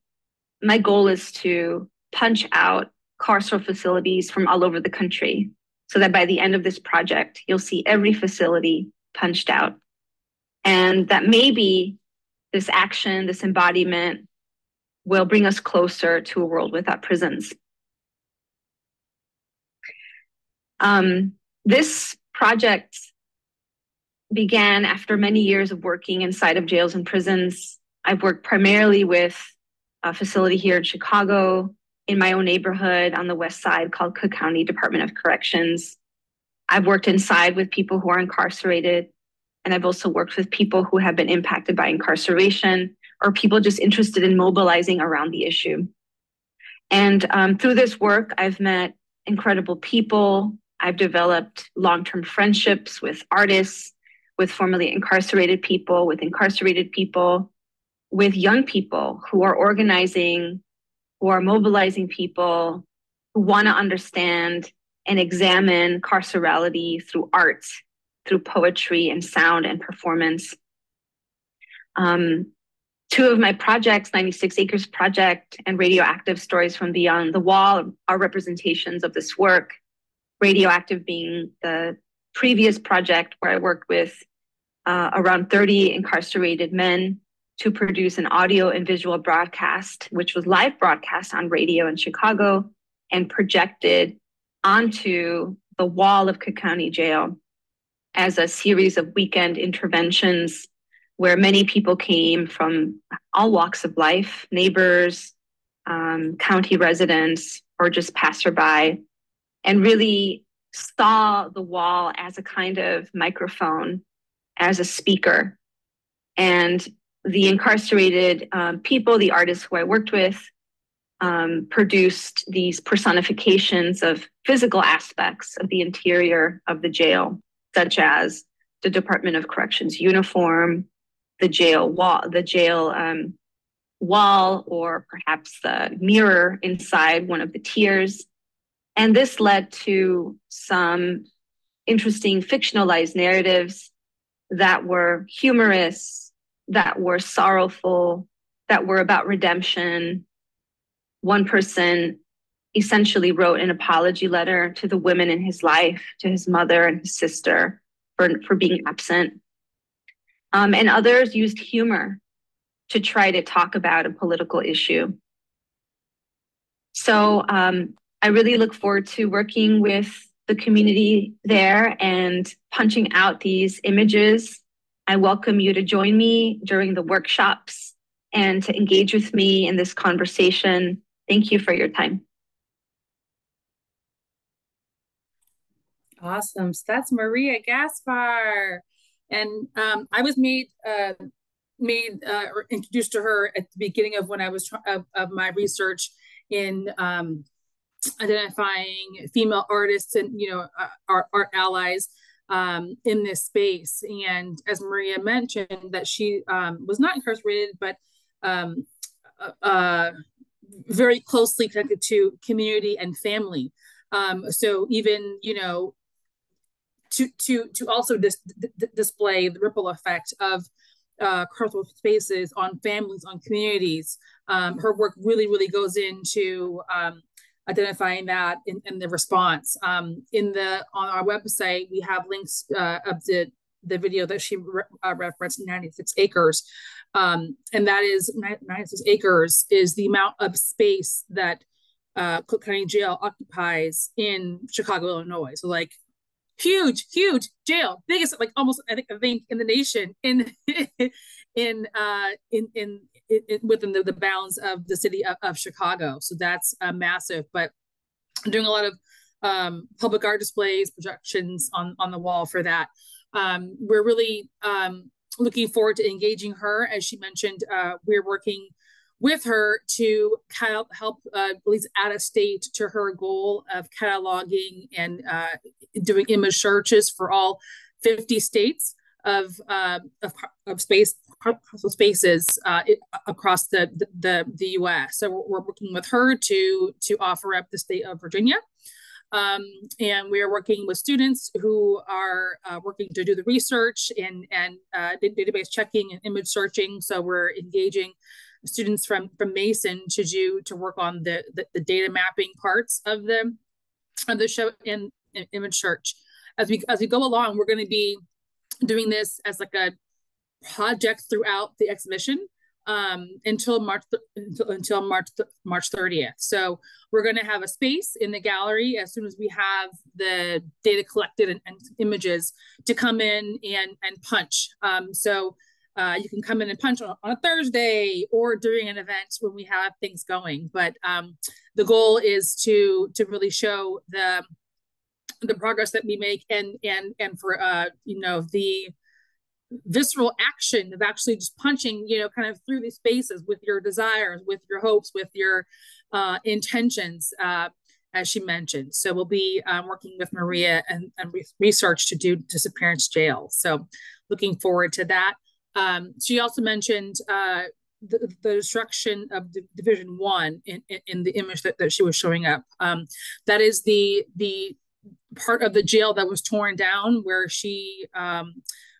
my goal is to punch out carceral facilities from all over the country, so that by the end of this project, you'll see every facility punched out. And that maybe this action, this embodiment, will bring us closer to a world without prisons. This project began after many years of working inside of jails and prisons. I've worked primarily with a facility here in Chicago, in my own neighborhood on the West Side called Cook County Department of Corrections. I've worked inside with people who are incarcerated, and I've also worked with people who have been impacted by incarceration, or people just interested in mobilizing around the issue. And through this work, I've met incredible people. I've developed long-term friendships with artists, with formerly incarcerated people, with young people who are organizing, who are mobilizing people who want to understand and examine carcerality through art, through poetry and sound and performance. Two of my projects, 96 Acres Project and Radioactive Stories from Beyond the Wall, are representations of this work. Radioactive being the previous project where I worked with around 30 incarcerated men to produce an audio and visual broadcast, which was live broadcast on radio in Chicago and projected onto the wall of Cook County Jail as a series of weekend interventions where many people came from all walks of life, neighbors, county residents, or just passerby, and really saw the wall as a kind of microphone, as a speaker. And the incarcerated people, the artists who I worked with, produced these personifications of physical aspects of the interior of the jail, such as the Department of Corrections uniform, the jail wall, the jail wall or perhaps the mirror inside one of the tiers. And this led to some interesting fictionalized narratives that were humorous, that were sorrowful, that were about redemption. One person essentially wrote an apology letter to the women in his life, to his mother and his sister for being absent. And others used humor to try to talk about a political issue. So I really look forward to working with the community there and punching out these images. I welcome you to join me during the workshops and to engage with me in this conversation. Thank you for your time. Awesome. So that's Maria Gaspar. And I was introduced to her at the beginning of when I was of my research in identifying female artists and art allies in this space. And as Maria mentioned, that she was not incarcerated, but very closely connected to community and family. So even to also display the ripple effect of cultural spaces on families, on communities. Her work really goes into identifying that in the response. On our website, we have links of the video that she referenced, 96 acres. And that is 96 acres is the amount of space that Cook County Jail occupies in Chicago, Illinois. So like huge jail, biggest almost I think in the nation within the bounds of the city of Chicago. So that's massive. But I'm doing a lot of public art displays, projections on the wall for that. We're really looking forward to engaging her. As she mentioned, we're working with her to help at least add a state to her goal of cataloging and doing image searches for all 50 states of spaces across the U.S. So we're working with her to offer up the state of Virginia. And we are working with students who are working to do the research and database checking and image searching. So we're engaging students from Mason to work on the data mapping parts of the show in image search. As we go along, we're going to be doing this as like a project throughout the exhibition until March 30th. So we're going to have a space in the gallery as soon as we have the data collected and images to come in and punch. So you can come in and punch on a Thursday or during an event when we have things going. But the goal is to really show the progress that we make and for the visceral action of actually just punching, kind of through these spaces with your desires, with your hopes, with your intentions, as she mentioned. So we'll be working with Maria and research to do disappearance jail. So looking forward to that. She also mentioned the destruction of Division 1 in the image that she was showing up. That is the part of the jail that was torn down, where she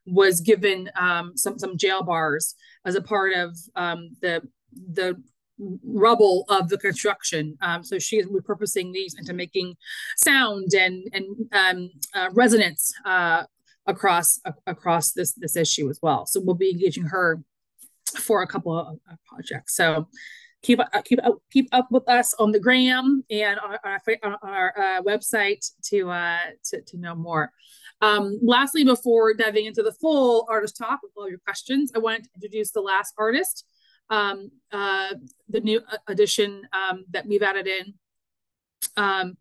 was given some jail bars as a part of the rubble of the construction. So she is repurposing these into making sound and resonance across this issue as well. So we'll be engaging her for a couple of projects. So keep up with us on the gram and on our website to know more. Lastly, before diving into the full artist talk with all your questions, I wanted to introduce the last artist, the new addition that we've added in, and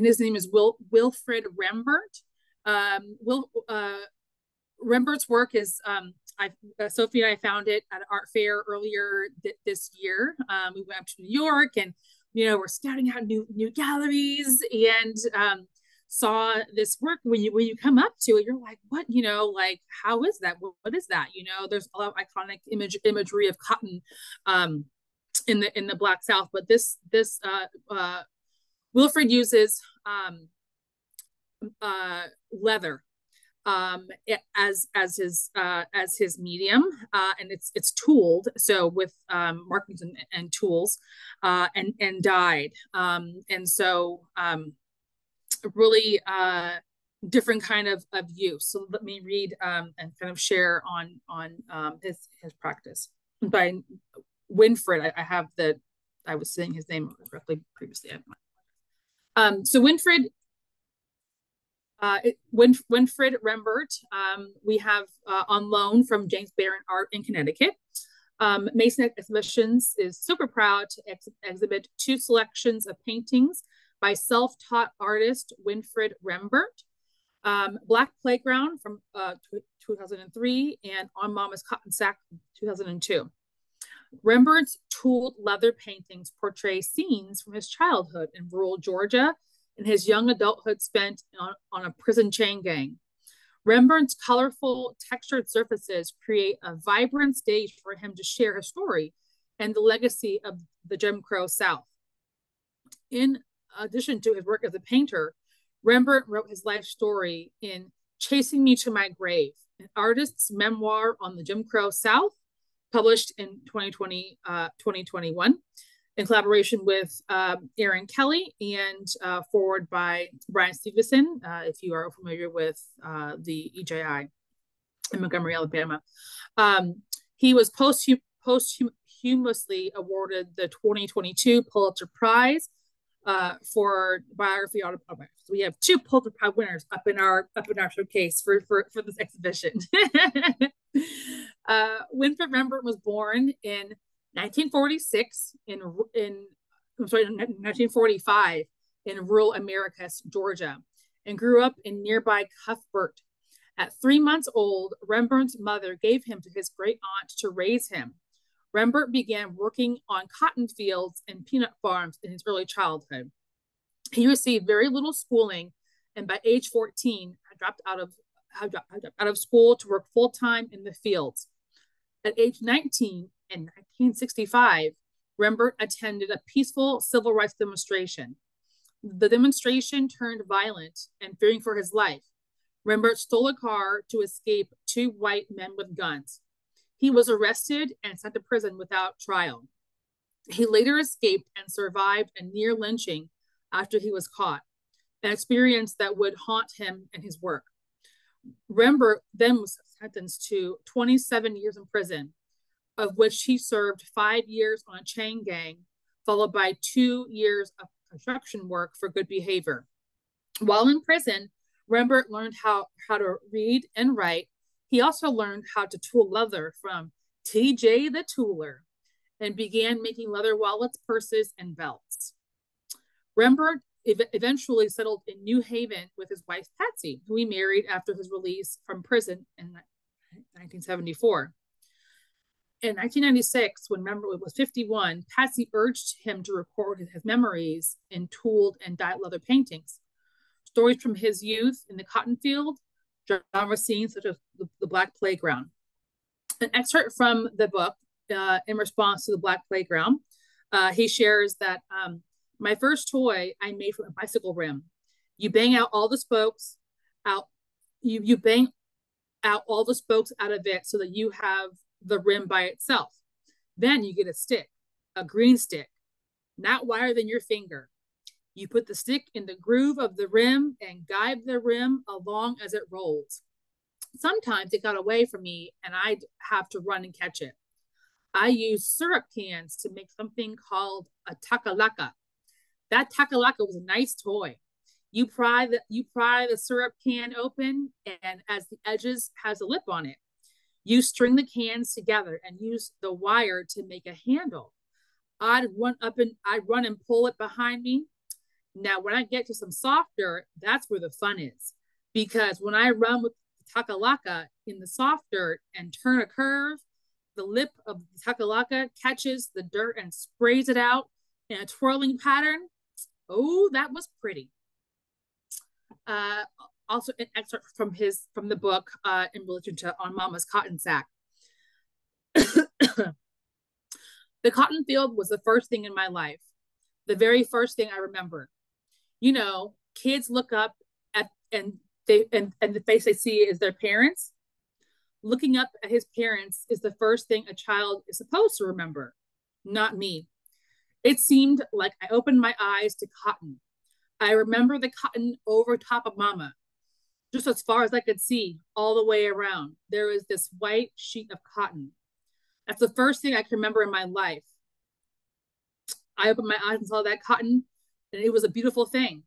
his name is Wilfred Rembert. Rembert's work is Sophie and I found it at an art fair earlier this year. We went up to New York and we're scouting out new galleries, and saw this work, when you come up to it, you're like, what, like, how is that? What is that? There's a lot of iconic imagery of cotton in the Black South, but this Wilfred uses leather as his medium, and it's tooled, so with markings and tools, and dyed, and so really different kind of use. So let me read and kind of share on his practice by Winfred. I was saying his name correctly previously. So Winfred Rembert, we have on loan from James Barron Art in Connecticut. Mason Exhibitions is super proud to exhibit 2 selections of paintings by self-taught artist Winfred Rembert. Black Playground from 2003 and On Mama's Cotton Sack 2002. Rembert's tooled leather paintings portray scenes from his childhood in rural Georgia and his young adulthood spent on a prison chain gang. Rembert's colorful, textured surfaces create a vibrant stage for him to share his story and the legacy of the Jim Crow South. In addition to his work as a painter, Rembert wrote his life story in Chasing Me to My Grave, an artist's memoir on the Jim Crow South, published in 2021 in collaboration with Aaron Kelly and forward by Brian Stevenson, if you are familiar with the EJI in Montgomery, Alabama. He was posthumously awarded the 2022 Pulitzer Prize for biography autobiography. So we have 2 Pulitzer Prize winners up in our showcase for this exhibition. Winfred Rembert was born in 1946 in 1945 in rural Americus, Georgia, and grew up in nearby Cuthbert. At 3 months old, Rembert's mother gave him to his great aunt to raise him. Rembert began working on cotton fields and peanut farms in his early childhood. He received very little schooling, and by age 14, dropped out of school to work full-time in the fields. At age 19, in 1965, Rembert attended a peaceful civil rights demonstration. The demonstration turned violent, and fearing for his life, Rembert stole a car to escape 2 white men with guns. He was arrested and sent to prison without trial. He later escaped and survived a near lynching after he was caught, an experience that would haunt him and his work. Rembert then was sentenced to 27 years in prison, of which he served 5 years on a chain gang, followed by 2 years of construction work for good behavior. While in prison, Rembert learned how to read and write. He also learned how to tool leather from TJ the Tooler and began making leather wallets, purses, and belts. Rembert eventually settled in New Haven with his wife, Patsy, who he married after his release from prison in 1974. In 1996, when Rembert was 51, Patsy urged him to record his memories in tooled and dyed leather paintings. Stories from his youth in the cotton field, genre scenes such as the Black Playground. An excerpt from the book in response to the Black Playground, he shares that my first toy I made from a bicycle rim. You bang out all the spokes out. You bang out all the spokes out of it so that you have the rim by itself. Then you get a stick, a green stick, not wider than your finger. You put the stick in the groove of the rim and guide the rim along as it rolls. Sometimes it got away from me and I'd have to run and catch it. I used syrup cans to make something called a takalaka. That takalaka was a nice toy. You pry the syrup can open, and as the edges has a lip on it, you string the cans together and use the wire to make a handle. I'd run and pull it behind me. Now, when I get to some soft dirt, that's where the fun is. Because when I run with the takalaka in the soft dirt and turn a curve, the lip of the takalaka catches the dirt and sprays it out in a twirling pattern. Oh, that was pretty. also an excerpt from the book in relation to On Mama's Cotton Sack. The cotton field was the first thing in my life, the very first thing I remember. You know, kids look up at and the face they see is their parents. Looking up at his parents is the first thing a child is supposed to remember. Not me. It seemed like I opened my eyes to cotton. I remember the cotton over top of Mama, just as far as I could see, all the way around. There was this white sheet of cotton. That's the first thing I can remember in my life. I opened my eyes and saw that cotton, and it was a beautiful thing.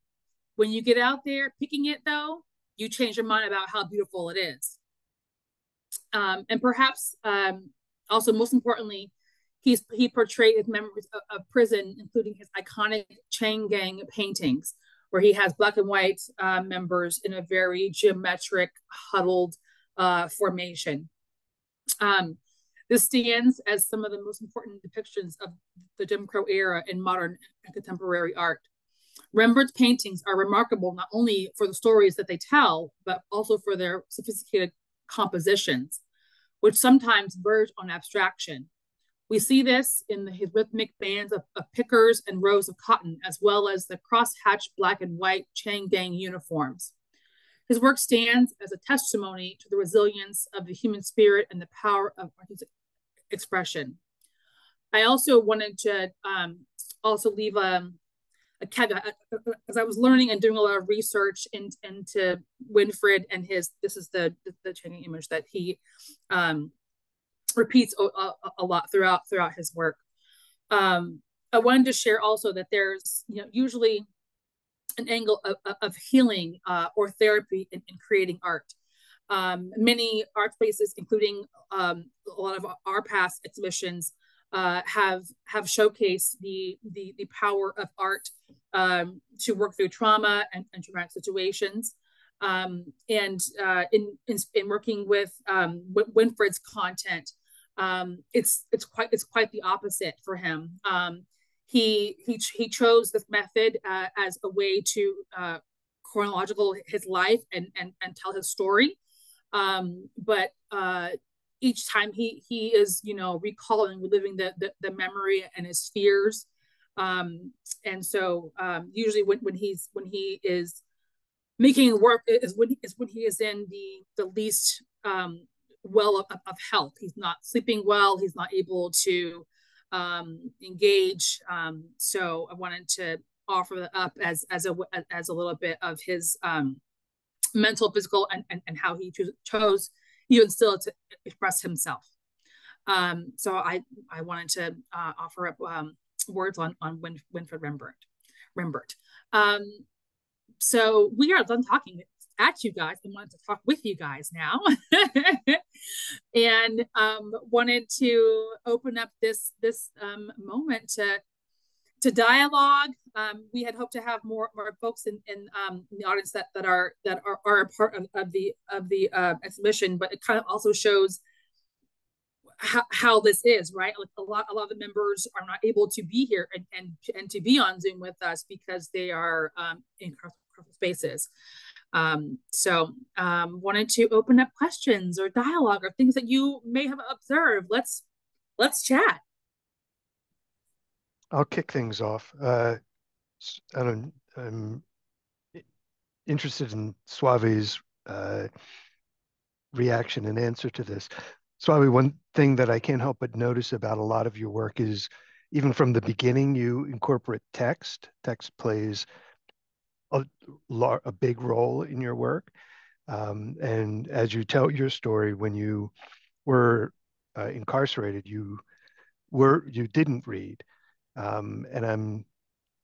When you get out there picking it, though, you change your mind about how beautiful it is. And perhaps also most importantly, he portrayed his memories of prison, including his iconic chain gang paintings, where he has black and white members in a very geometric, huddled formation. This stands as some of the most important depictions of the Jim Crow era in modern and contemporary art. Rembrandt's paintings are remarkable not only for the stories that they tell, but also for their sophisticated compositions, which sometimes verge on abstraction. We see this in his rhythmic bands of pickers and rows of cotton, as well as the cross-hatched black and white chain gang uniforms. His work stands as a testimony to the resilience of the human spirit and the power of artistic expression. I also wanted to also leave a caveat, as I was learning and doing a lot of research into Winfred and this is the changing image that he repeats a lot throughout his work. I wanted to share also that there's usually an angle of healing or therapy in creating art. Many art spaces, including a lot of our past exhibitions, have showcased the power of art to work through trauma and traumatic situations. And in working with Winfred's content, it's quite the opposite for him. He chose this method as a way to chronological his life and tell his story. But each time he is recalling, reliving the memory and his fears. And so usually when he is making work is when he is in the least well of health. He's not sleeping well. He's not able to engage. So I wanted to offer that up as a little bit of his mental, physical, and how he chose even still to express himself. So I wanted to offer up words on Winfred Rembert. So we are done talking at you guys. I wanted to talk with you guys now. And wanted to open up this moment to dialogue. We had hoped to have more folks in the audience that are a part of the exhibition, but it kind of also shows how this is, right? Like a lot of the members are not able to be here and to be on Zoom with us because they are in cross spaces. So wanted to open up questions or dialogue or things that you may have observed. Let's chat. I'll kick things off. I'm interested in Suave's reaction and answer to this. Suave, one thing that I can't help but notice about a lot of your work is even from the beginning, you incorporate text. Text plays a big role in your work. And as you tell your story, when you were incarcerated, you didn't read. And I'm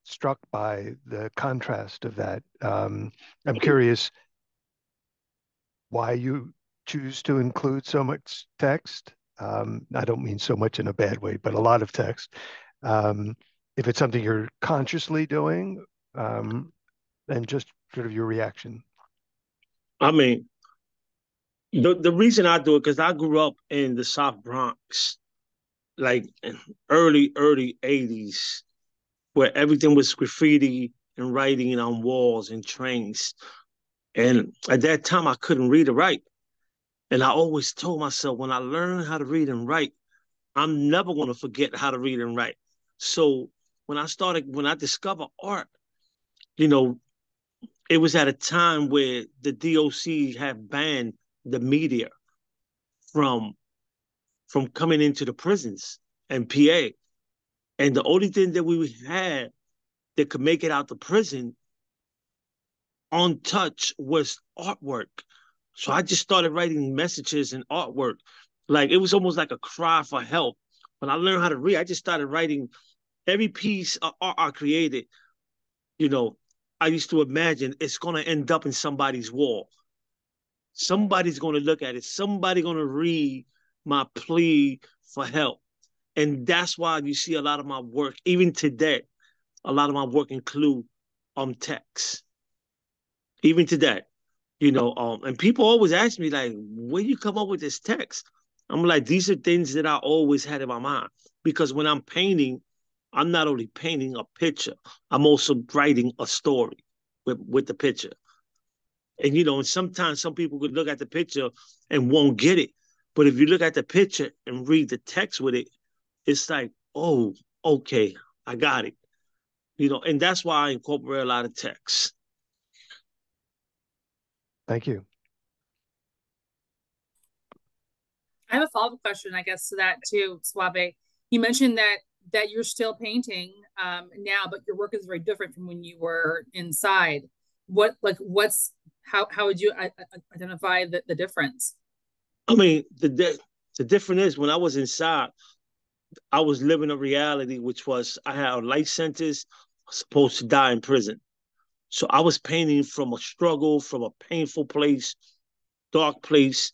struck by the contrast of that. I'm curious why you choose to include so much text. I don't mean so much in a bad way, but a lot of text. If it's something you're consciously doing, and just sort of your reaction. I mean, the reason I do it, because I grew up in the South Bronx, like early 80s, where everything was graffiti and writing on walls and trains. And at that time, I couldn't read or write. And I always told myself, when I learn how to read and write, I'm never going to forget how to read and write. So when I discovered art, you know, it was at a time where the DOC had banned the media from coming into the prisons and PA. And the only thing that we had that could make it out the prison untouched was artwork. So I just started writing messages and artwork. Like it was almost like a cry for help. When I learned how to read, I just started writing every piece of art I created. You know, I used to imagine it's going to end up in somebody's wall. Somebody's going to look at it. Somebody going to read my plea for help. And that's why you see a lot of my work, even today, a lot of my work include text. Even today, and people always ask me, like, where you come up with this text? I'm like, these are things that I always had in my mind. Because when I'm painting, I'm not only painting a picture, I'm also writing a story with the picture. And, and sometimes some people could look at the picture and won't get it. But if you look at the picture and read the text with it, it's like, oh, okay, I got it. And that's why I incorporate a lot of text. Thank you. I have a follow-up question, I guess, to that too, Suave. You mentioned that you're still painting now, but your work is very different from when you were inside. How would you identify the difference? I mean, the difference is when I was inside, I was living a reality, which was I had a life sentence, supposed to die in prison. So I was painting from a struggle, from a painful place, dark place,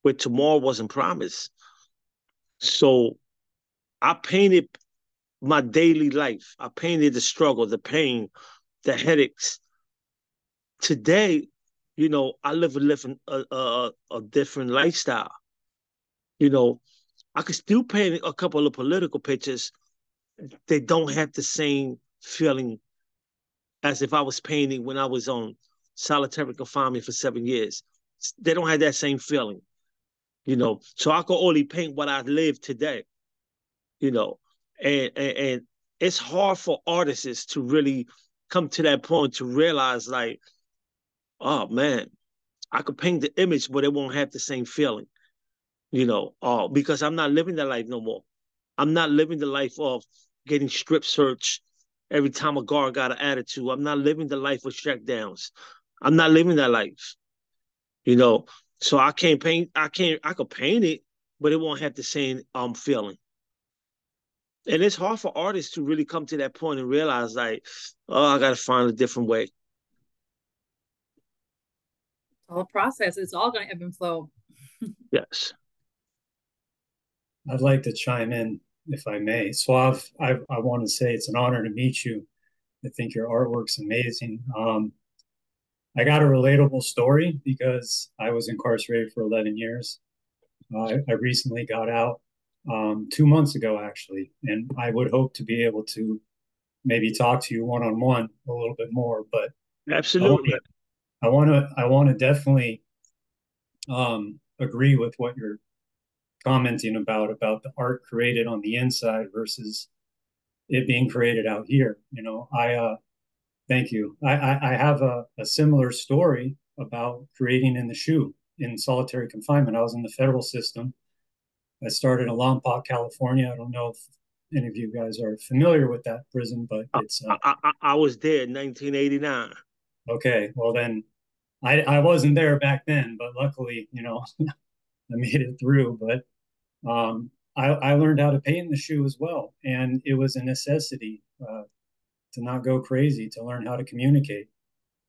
where tomorrow wasn't promised. So I painted my daily life. I painted the struggle, the pain, the headaches. Today, I live a different lifestyle. I could still paint a couple of political pictures. They don't have the same feeling as if I was painting when I was on solitary confinement for 7 years. They don't have that same feeling, So I can only paint what I live today, and it's hard for artists to really come to that point to realize, like, oh man, I could paint the image, but it won't have the same feeling, because I'm not living that life no more. I'm not living the life of getting strip searched every time a guard got an attitude. I'm not living the life of checkdowns. I'm not living that life, So I can't paint. I could paint it, but it won't have the same feeling. And it's hard for artists to really come to that point and realize, like, oh, I got to find a different way. The whole process, it's all going to ebb and flow. Yes. I'd like to chime in, if I may. Suave, I want to say it's an honor to meet you. I think your artwork's amazing. I got a relatable story because I was incarcerated for 11 years. I recently got out 2 months ago, actually, and I would hope to be able to maybe talk to you one-on-one a little bit more. But absolutely, I want to definitely agree with what you're commenting about the art created on the inside versus it being created out here. Thank you. I have a similar story about creating in the SHU in solitary confinement. I was in the federal system. I started in Lompoc, California. I don't know if any of you guys are familiar with that prison, but it's. I was there in 1989. Okay, well then, I wasn't there back then, but luckily, I made it through. But I learned how to paint in the SHU as well, and it was a necessity to not go crazy, to learn how to communicate.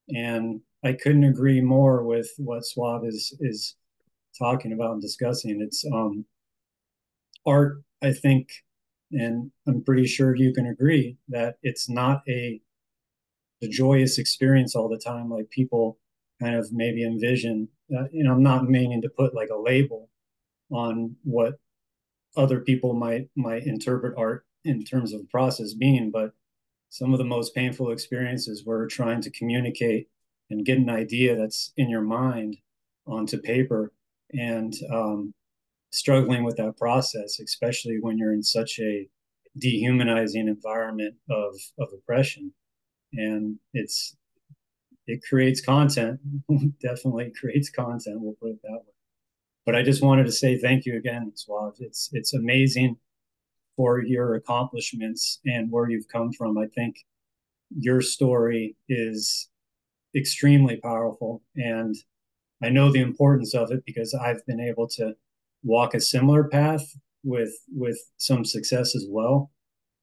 And I couldn't agree more with what Suave is talking about and discussing. It's art, I think, and I'm pretty sure you can agree that it's not a joyous experience all the time, like people kind of maybe envision. I'm not meaning to put like a label on what other people might interpret art in terms of process being, but some of the most painful experiences were trying to communicate and get an idea that's in your mind onto paper, and struggling with that process, especially when you're in such a dehumanizing environment of oppression. And it creates content, definitely creates content, we'll put it that way. But I just wanted to say thank you again, Suave. It's amazing for your accomplishments and where you've come from. I think your story is extremely powerful, and I know the importance of it because I've been able to walk a similar path with some success as well.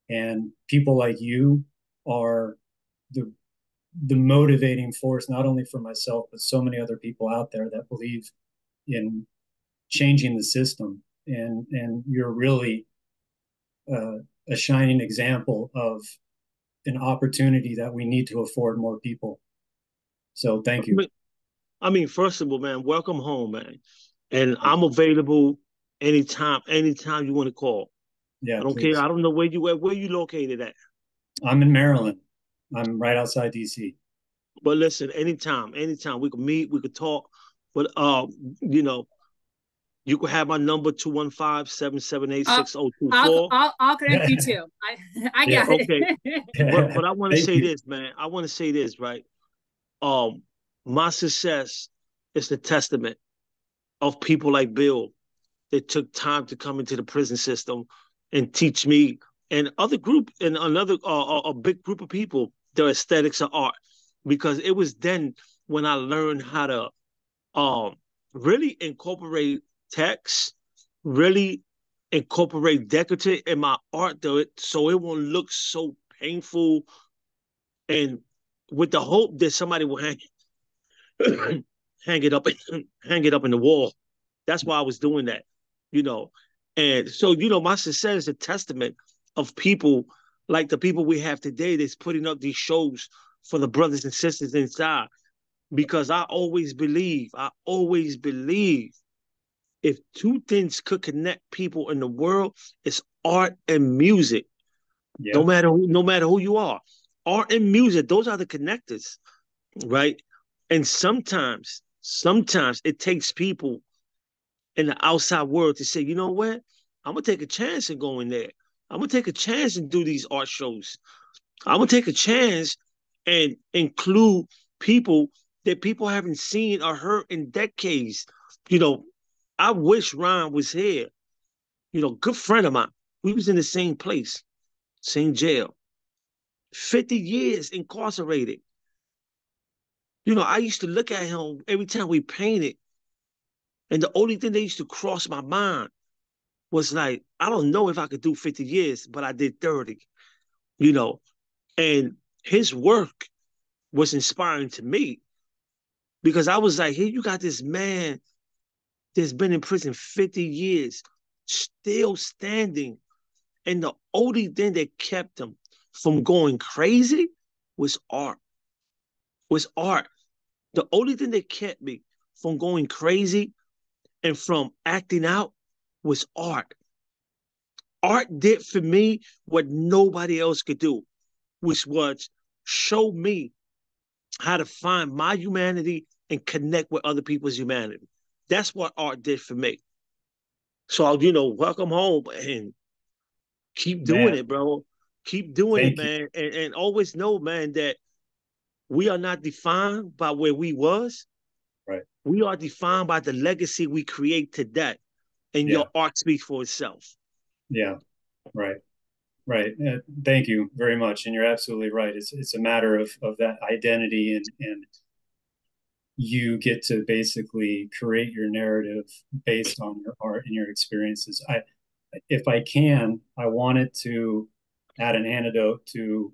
And people like you are the motivating force, not only for myself, but so many other people out there that believe in changing the system. And you're really a shining example of an opportunity that we need to afford more people. So thank you. I mean, first of all, man, welcome home, man. And I'm available anytime you want to call. Yeah, I don't please. care. I don't know where you located at. I'm in Maryland. I'm right outside DC. But listen, anytime we could meet, we could talk. But you know, you could have my number 215-778-6024. I'll connect you too. I got it. Okay. But I want to say this, man. I want to say this, right? My success is the testament of people like Bill that took time to come into the prison system and teach me and other group and another a big group of people the aesthetics of art, because it was then when I learned how to really incorporate text, really incorporate decorative in my art, though, so it won't look so painful, and with the hope that somebody will hang it up in the wall. That's why I was doing that, you know. And so, you know, my success is a testament of people like the people we have today that's putting up these shows for the brothers and sisters inside. Because I always believe if two things could connect people in the world, it's art and music. Yeah. No matter who you are. Art and music, those are the connectors, right? And sometimes it takes people in the outside world to say, you know what? I'm going to take a chance in going there. I'm going to take a chance and do these art shows. I'm going to take a chance and include people that people haven't seen or heard in decades. You know, I wish Ron was here. You know, good friend of mine. We was in the same place, same jail. 50 years incarcerated. You know, I used to look at him every time we painted, and the only thing that used to cross my mind was like, I don't know if I could do 50 years, but I did 30, you know. And his work was inspiring to me because I was like, here you got this man that's been in prison 50 years, still standing. And the only thing that kept him from going crazy was art. The only thing that kept me from going crazy and from acting out was art. Art did for me what nobody else could do, which was show me how to find my humanity and connect with other people's humanity. That's what art did for me. So, you know, welcome home and keep doing it, bro. Keep doing it, man. And always know, man, that we are not defined by where we was. Right. We are defined by the legacy we create today. And your art speaks for itself. Yeah, right. Right. Thank you very much. And you're absolutely right. It's a matter of that identity, and you get to basically create your narrative based on your art and your experiences. If I can, I wanted to add an antidote to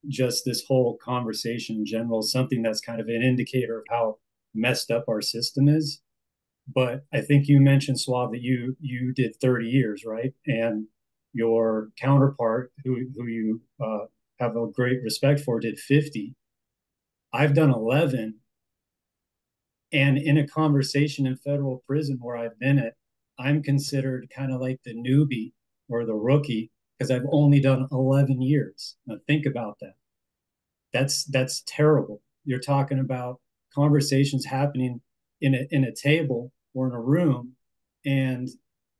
just this whole conversation in general, something that's kind of an indicator of how messed up our system is. But I think you mentioned, Suave, that you did 30 years, right? And your counterpart, who you have a great respect for, did 50. I've done 11. And in a conversation in federal prison where I've been at, I'm considered kind of like the newbie or the rookie because I've only done 11 years. Now think about that. That's terrible. You're talking about conversations happening in a table or in a room, and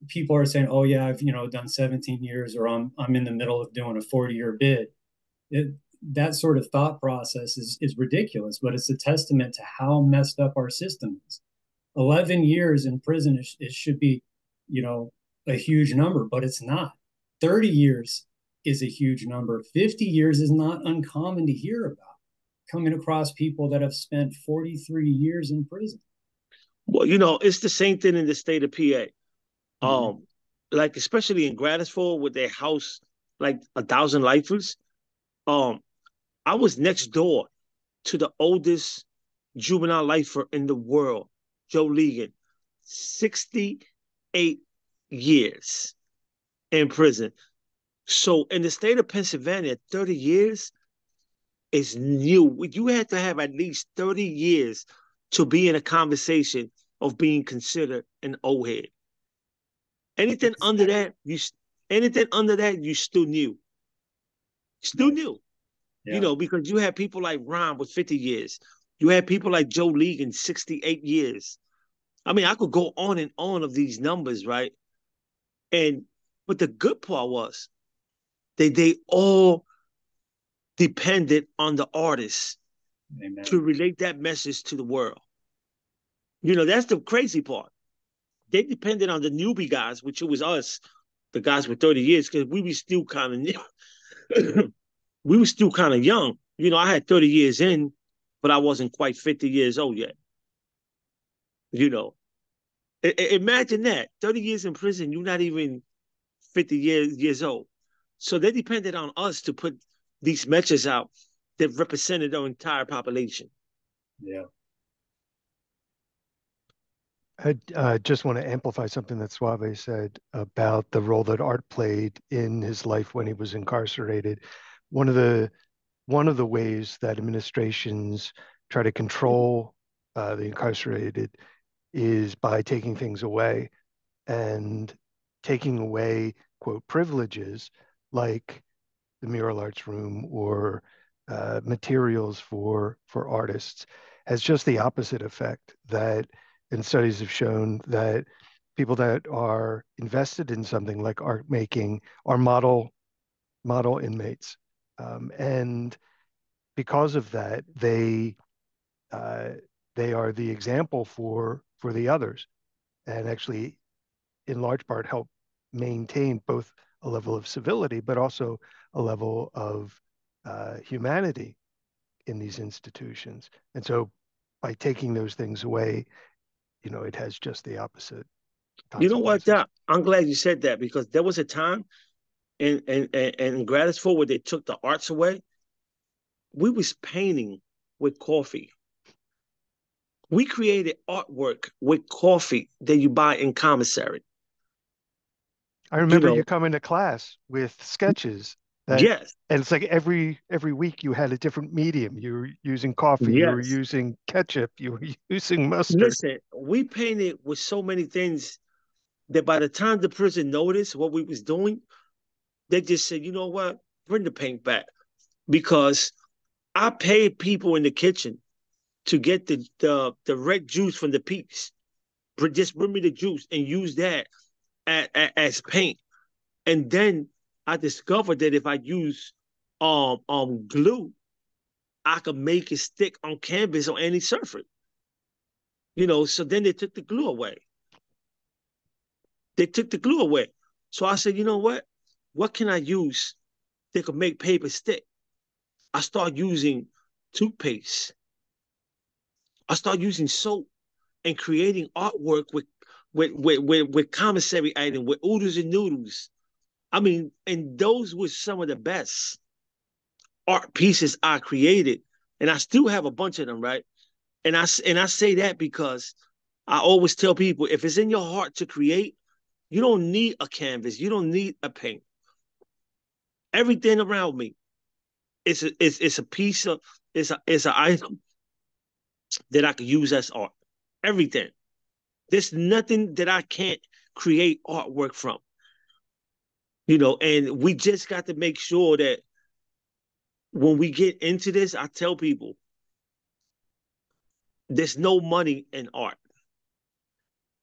people are saying, "Oh yeah, I've done 17 years, or I'm in the middle of doing a 40-year bid." That sort of thought process is ridiculous, but it's a testament to how messed up our system is. 11 years in prison, it should be, a huge number, but it's not. 30 years is a huge number. 50 years is not uncommon to hear about, coming across people that have spent 43 years in prison. Well, it's the same thing in the state of PA. Like especially in Gratisville with their house, like 1,000 lifers. I was next door to the oldest juvenile lifer in the world, Joe Legan, 68 years in prison. So in the state of Pennsylvania, 30 years is new. You had to have at least 30 years to be in a conversation of being considered an old head. Anything under that, you still new. Still new. Yeah. Because you have people like Ron with 50 years. You have people like Joe Legan, 68 years. I mean, I could go on and on of these numbers, right? But the good part was they all depended on the artists to relate that message to the world. That's the crazy part. They depended on the newbie guys, which it was us, the guys with 30 years, because we were still kind of new. We were still kind of young. I had 30 years in, but I wasn't quite 50 years old yet. Imagine that. 30 years in prison, you're not even 50 years old. So they depended on us to put these messages out that represented our entire population. Yeah. I just want to amplify something that Suave said about the role that art played in his life when he was incarcerated. One of the ways that administrations try to control the incarcerated is by taking things away, and taking away, quote, privileges like the mural arts room or materials for artists has just the opposite effect. And studies have shown that people that are invested in something like art making are model inmates. And because of that, they are the example for the others, and actually, in large part, help maintain both a level of civility, but also a level of humanity in these institutions. And so, by taking those things away, it has just the opposite. You know what, Doc? I'm glad you said that, because there was a time in Gratisville where they took the arts away. We was painting with coffee. We created artwork with coffee that you buy in commissary. I remember you coming to class with sketches. Yes. And it's like every week you had a different medium. You were using coffee, yes. You were using ketchup, you were using mustard. Listen, we painted with so many things that by the time the prison noticed what we was doing, they just said, you know what, bring the paint back. Because I paid people in the kitchen to get the red juice from the peeps. Just bring me the juice and use that as paint. And then I discovered that if I use glue, I could make it stick on canvas on any surface. So then they took the glue away. So I said, you know what can I use that could make paper stick? I start using toothpaste. I start using soap and creating artwork with commissary items, with oodles and noodles. I mean, and those were some of the best art pieces I created. And I still have a bunch of them, right? And I say that because I always tell people, if it's in your heart to create, you don't need a canvas. You don't need a paint. Everything around me is a piece of, it's an item that I could use as art. Everything. There's nothing that I can't create artwork from. And we just got to make sure that when we get into this, I tell people, there's no money in art.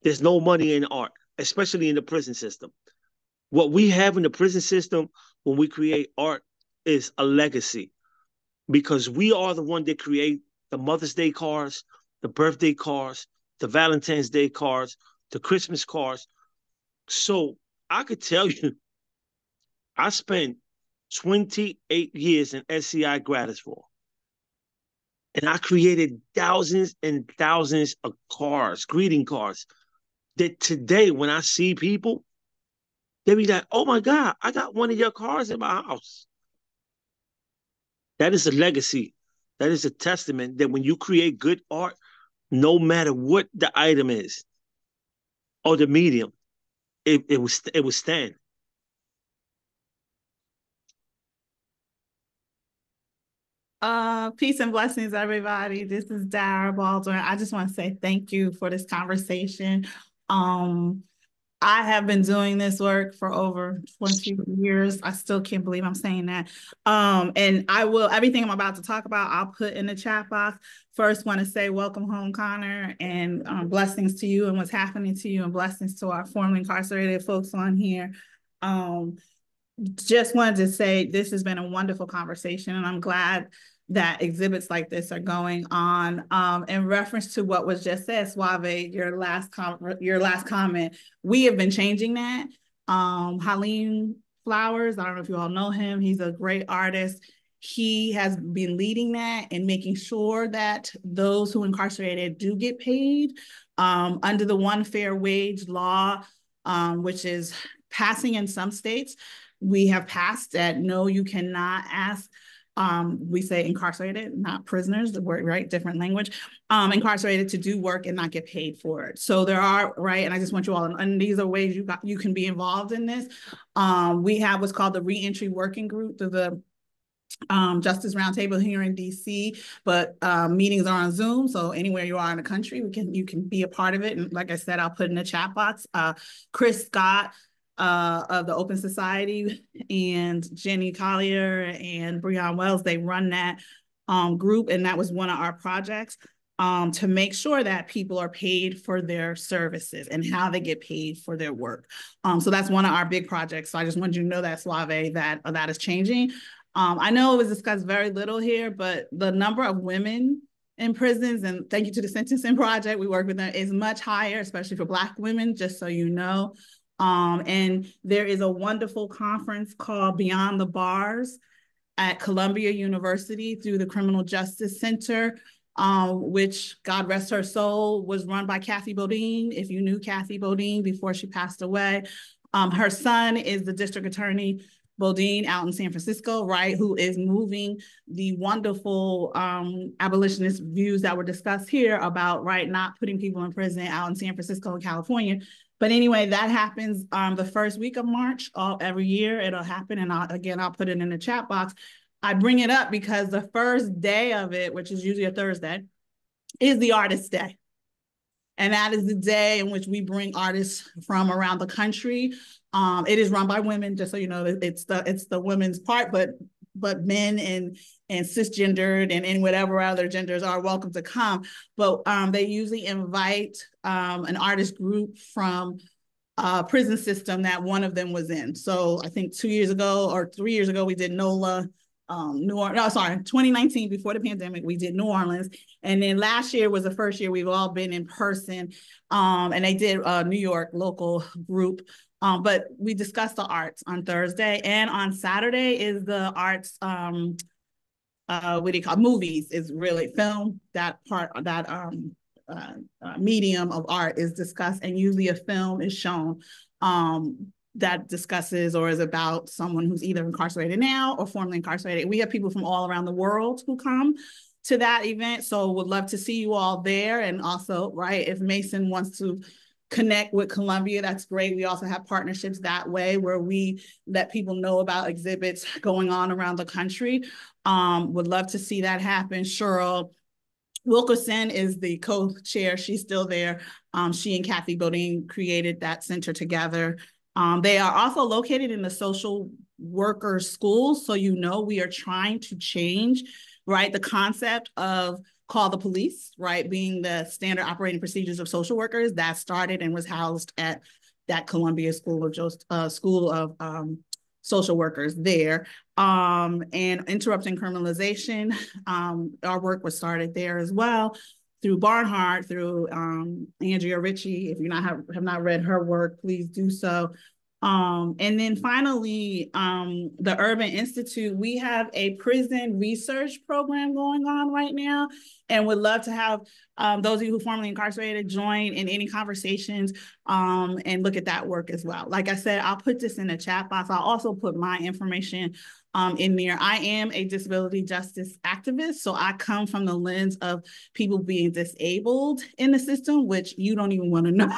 There's no money in art, especially in the prison system. What we have in the prison system when we create art is a legacy, because we are the one that create the Mother's Day cards, the birthday cards, the Valentine's Day cards, the Christmas cards. So I could tell you, I spent 28 years in SCI Grateful, and I created thousands and thousands of cards, greeting cards, that today when I see people, they be like, oh my God, I got one of your cards in my house. That is a legacy. That is a testament that when you create good art, no matter what the item is or the medium, it will stand. Peace and blessings, everybody. This is Dara Baldwin. I just want to say thank you for this conversation. I have been doing this work for over 20 years. I still can't believe I'm saying that. And I will, everything I'm about to talk about, I'll put in the chat box. First, want to say welcome home, Connor, and blessings to you and what's happening to you, and blessings to our formerly incarcerated folks on here. Just wanted to say this has been a wonderful conversation, and I'm glad that exhibits like this are going on. In reference to what was just said, Suave, your last comment, we have been changing that. Halim Flowers, I don't know if you all know him, he's a great artist. He has been leading that and making sure that those who incarcerated do get paid under the One Fair Wage law, which is passing in some states. We have passed that no, you cannot ask, we say incarcerated, not prisoners, the word, right, different language, incarcerated to do work and not get paid for it. So there are, right, and I just want you all, and these are ways you can be involved in this. We have what's called the Reentry Working Group through the Justice Roundtable here in DC, but meetings are on Zoom, so anywhere you are in the country, you can be a part of it. And like I said, I'll put in the chat box. Chris Scott of the Open Society and Jenny Collier and Breon Wells, they run that group, and that was one of our projects to make sure that people are paid for their services and how they get paid for their work. So that's one of our big projects. So I just wanted you to know that, Suave, that is changing. I know it was discussed very little here, but the number of women in prisons, and thank you to the Sentencing Project, we work with them, is much higher, especially for Black women, just so you know. And there is a wonderful conference called Beyond the Bars at Columbia University through the Criminal Justice Center, which, God rest her soul, was run by Kathy Bodine. If you knew Kathy Bodine before she passed away, her son is the District Attorney Bodine out in San Francisco, right, who is moving the wonderful abolitionist views that were discussed here about, right, not putting people in prison out in San Francisco and California. But anyway, that happens the first week of March. Every year it'll happen. And I'll put it in the chat box. I bring it up because the first day of it, which is usually a Thursday, is the Artist Day. And that is the day in which we bring artists from around the country. It is run by women, just so you know, it's the women's part, but men and cisgendered and whatever other genders are welcome to come. But they usually invite an artist group from a prison system that one of them was in. So I think 2 years ago or 3 years ago, we did NOLA, 2019, before the pandemic, we did New Orleans. And then last year was the first year we've all been in person. And they did a New York local group. But we discussed the arts on Thursday, and on Saturday is the arts, what do you call it? Movies is really film. That part, that medium of art is discussed, and usually a film is shown that discusses or is about someone who's either incarcerated now or formerly incarcerated. We have people from all around the world who come to that event, so would love to see you all there. And also, right, if Mason wants to connect with Columbia, that's great. We also have partnerships that way where we let people know about exhibits going on around the country. Would love to see that happen. Cheryl Wilkerson is the co-chair. She's still there. She and Kathy Bodine created that center together. They are also located in the social worker schools. So, you know, we are trying to change, right, the concept of Call the Police, right, being the standard operating procedures of social workers that started and was housed at that Columbia School of Social Workers there. And interrupting criminalization, our work was started there as well through Barnhart, through Andrea Ritchie. If you have not read her work, please do so. And then finally, the Urban Institute, we have a prison research program going on right now, and would love to have those of you who are formerly incarcerated join in any conversations and look at that work as well. Like I said, I'll put this in the chat box. I'll also put my information in there. I am a disability justice activist, so I come from the lens of people being disabled in the system, which you don't even want to know.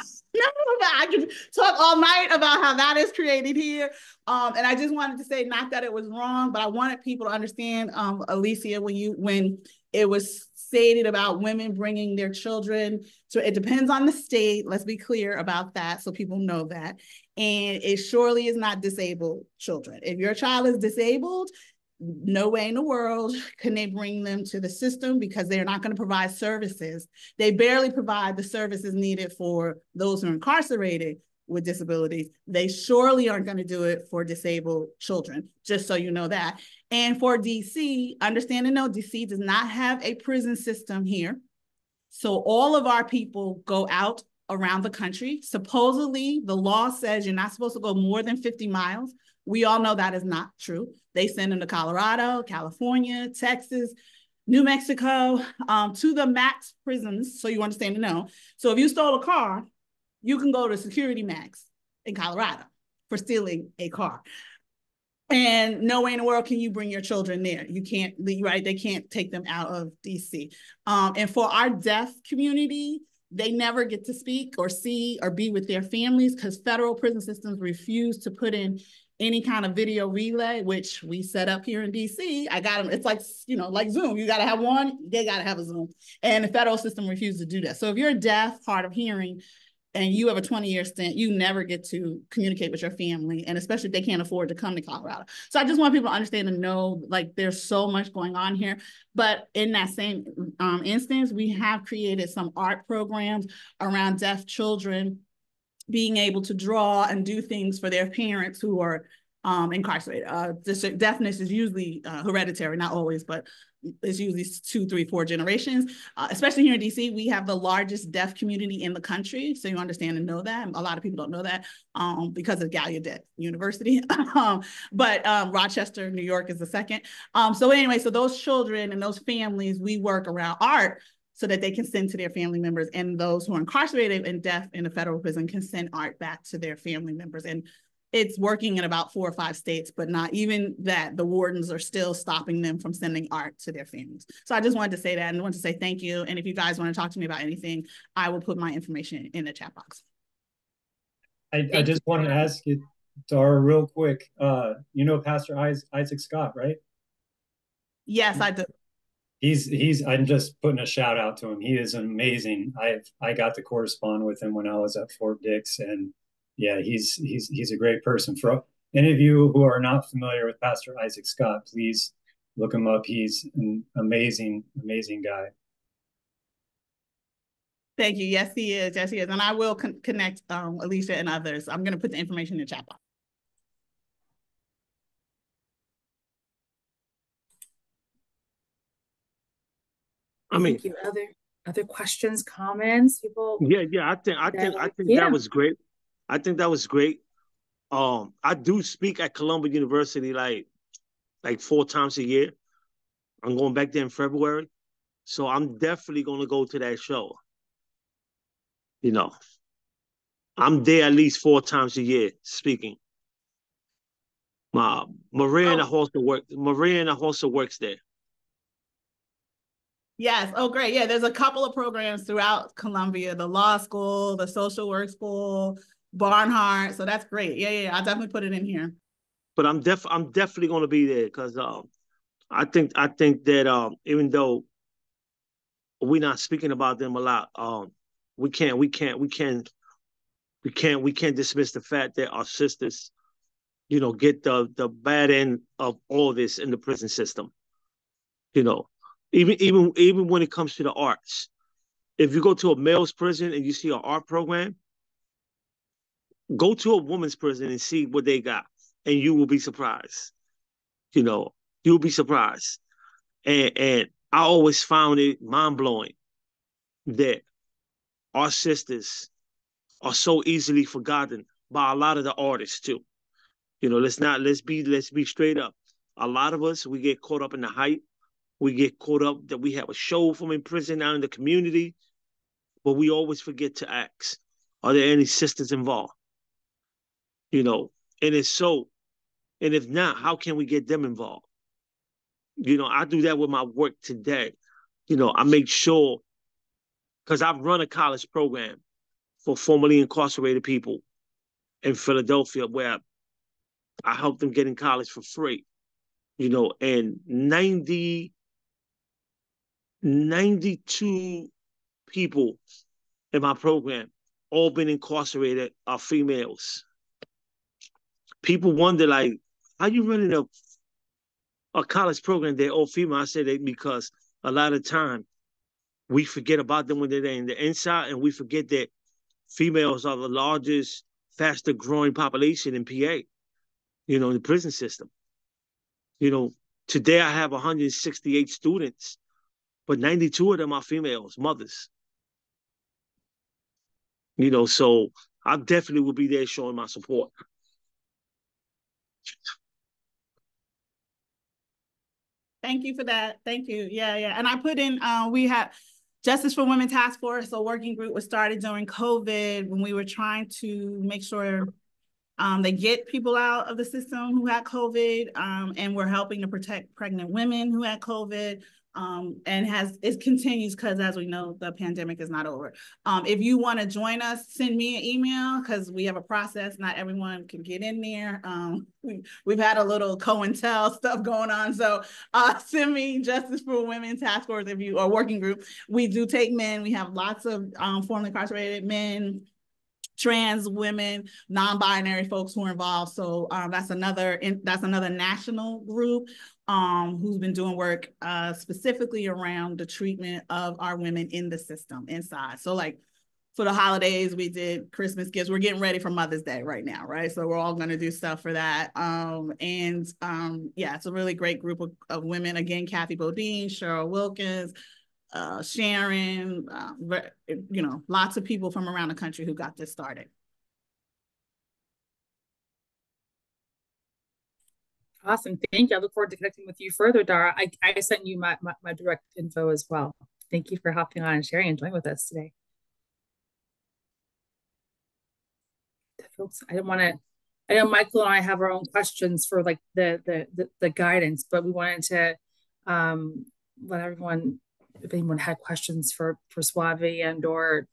I can talk all night about how that is created here. And I just wanted to say, not that it was wrong, but I wanted people to understand, Alicia, when it was stated about women bringing their children, so it depends on the state. Let's be clear about that so people know that. And it surely is not disabled children. If your child is disabled, no way in the world can they bring them to the system, because they're not going to provide services. They barely provide the services needed for those who are incarcerated with disabilities. They surely aren't going to do it for disabled children, just so you know that. And for DC, understand and know, DC does not have a prison system here. So all of our people go out around the country. Supposedly, the law says you're not supposed to go more than 50 miles. We all know that is not true. They send them to Colorado, California, Texas, New Mexico, to the max prisons, so you understand and know. So if you stole a car, you can go to Security Max in Colorado for stealing a car. And no way in the world can you bring your children there. You can't, right? They can't take them out of DC. And for our deaf community, they never get to speak or see or be with their families because federal prison systems refuse to put in any kind of video relay, which we set up here in DC. I got them. It's like, you know, like Zoom. You got to have one, they got to have a Zoom. And the federal system refuses to do that. So if you're deaf, hard of hearing, and you have a 20-year stint, you never get to communicate with your family, and especially if they can't afford to come to Colorado. So I just want people to understand and know, like, there's so much going on here. But in that same instance, we have created some art programs around deaf children being able to draw and do things for their parents who are incarcerated. Deafness is usually hereditary, not always, but it's usually 2, 3, 4 generations. Especially here in DC, we have the largest deaf community in the country. So you understand and know that. A lot of people don't know that because of Gallaudet University. But Rochester, New York is the second. So anyway, so those children and those families, we work around art so that they can send to their family members, and those who are incarcerated and deaf in a federal prison can send art back to their family members. And it's working in about 4 or 5 states, but not even that. The wardens are still stopping them from sending art to their families. So I just wanted to say that, and I want to say thank you. And if you guys want to talk to me about anything, I will put my information in the chat box. I just want to ask you, Dara, real quick. You know Pastor Isaac Scott, right? Yes, I do. I'm just putting a shout out to him. He is amazing. I got to correspond with him when I was at Fort Dix, and yeah, he's a great person. For any of you who are not familiar with Pastor Isaac Scott, please look him up. He's an amazing, amazing guy. Thank you. Yes, he is. Yes, he is. And I will connect Alicia and others. I'm going to put the information in the chat box. I mean, thank you. Other questions, comments, people? Yeah. I think that was great. I think that was great. I do speak at Columbia University like 4 times a year. I'm going back there in February, so I'm definitely going to go to that show. You know, I'm there at least 4 times a year speaking. Maria and I also works there. Yes. Oh, great. Yeah, there's a couple of programs throughout Columbia, the law school, the social work school, Barnhart. So that's great. Yeah. I'll definitely put it in here. But I'm definitely going to be there because I think that even though we're not speaking about them a lot, we can't dismiss the fact that our sisters, you know, get the bad end of all this in the prison system. You know, Even when it comes to the arts. If you go to a male's prison and you see an art program, go to a woman's prison and see what they got, and you will be surprised. You'll be surprised. And I always found it mind blowing that our sisters are so easily forgotten by a lot of the artists too. Let's be straight up. A lot of us, we get caught up in the hype. We get caught up that we have a show from in prison out in the community, but we always forget to ask, are there any sisters involved? And it's so, and if not, how can we get them involved? I do that with my work today. I make sure, because I've run a college program for formerly incarcerated people in Philadelphia where I help them get in college for free. And 92 people in my program, all been incarcerated, are females. People wonder, like, how you running a college program, they're all female? I say that because a lot of time we forget about them when they're in the inside, and we forget that females are the largest, faster growing population in PA, in the prison system. Today I have 168 students, but 92 of them are females, mothers. So I definitely will be there showing my support. Thank you for that. Thank you. Yeah. And I put in, we had Justice for Women Task Force, a working group was started during COVID when we were trying to make sure they get people out of the system who had COVID, and we're helping to protect pregnant women who had COVID. And it continues because, as we know, the pandemic is not over. If you want to join us, send me an email because we have a process. Not everyone can get in there. We've had a little COINTEL stuff going on. So send me Justice for Women Task Force or working group. We do take men. We have lots of formerly incarcerated men, trans women, non-binary folks who are involved. So that's another national group who's been doing work specifically around the treatment of our women in the system inside. So like for the holidays, we did Christmas gifts. We're getting ready for Mother's Day right now, right? So we're all going to do stuff for that. Yeah, it's a really great group of women. Again, Kathy Bodine, Cheryl Wilkins, Sharon, lots of people from around the country who got this started. Awesome. Thank you. I look forward to connecting with you further, Dara. I sent you my direct info as well. Thank you for hopping on and sharing and joining with us today. Folks, I know Michael and I have our own questions for like the guidance, but we wanted to let everyone, if anyone had questions for Suave and or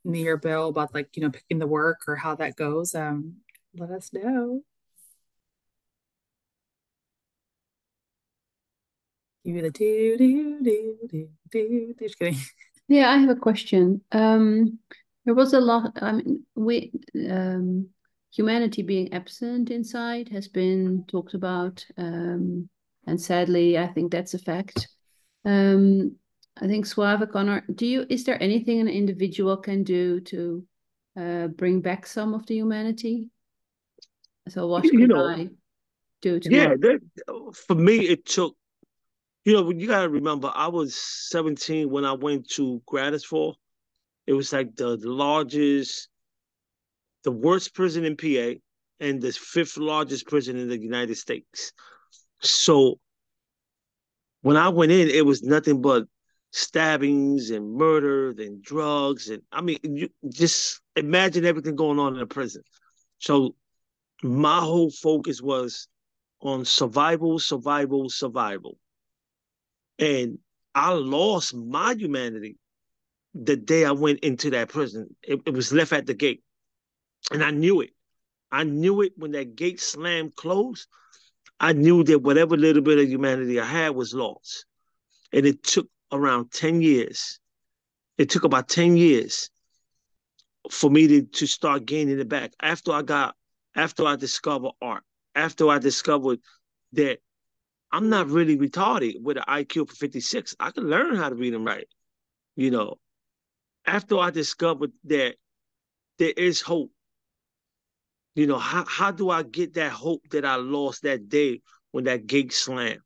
me or Bill about like, picking the work or how that goes, let us know. You the do. Just kidding. Yeah, I have a question. There was a lot. Humanity being absent inside has been talked about, and sadly, I think that's a fact. I think Suave, Connor, is there anything an individual can do to bring back some of the humanity? So what can I do tomorrow? Yeah, for me, it took. You gotta remember, I was 17 when I went to Gratisfall. It was like the worst prison in PA, and the 5th largest prison in the United States. So when I went in, it was nothing but stabbings and murder and drugs. And I mean, you just imagine everything going on in a prison. So my whole focus was on survival. And I lost my humanity the day I went into that prison. It was left at the gate. And I knew it. I knew it when that gate slammed closed. I knew that whatever little bit of humanity I had was lost. And it took around 10 years. It took about 10 years for me to start gaining it back. After I discovered art, after I discovered that I'm not really retarded with an IQ for 56. I can learn how to read and write. You know, after I discovered that there is hope, you know, how do I get that hope that I lost that day when that gate slammed?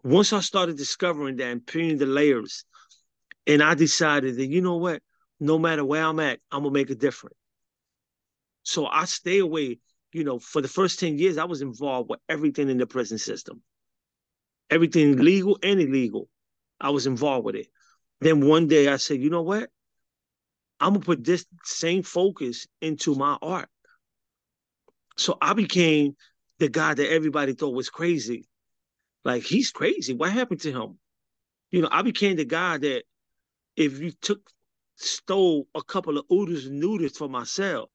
Once I started discovering that and peeling the layers, and I decided that, you know what, no matter where I'm at, I'm going to make a difference. So I stay away, you know, for the first 10 years, I was involved with everything in the prison system. Everything legal and illegal. I was involved with it. Then one day I said, you know what? I'm going to put this same focus into my art. So I became the guy that everybody thought was crazy. Like, he's crazy. What happened to him? You know, I became the guy that if you stole a couple of oodles and noodles from my cell,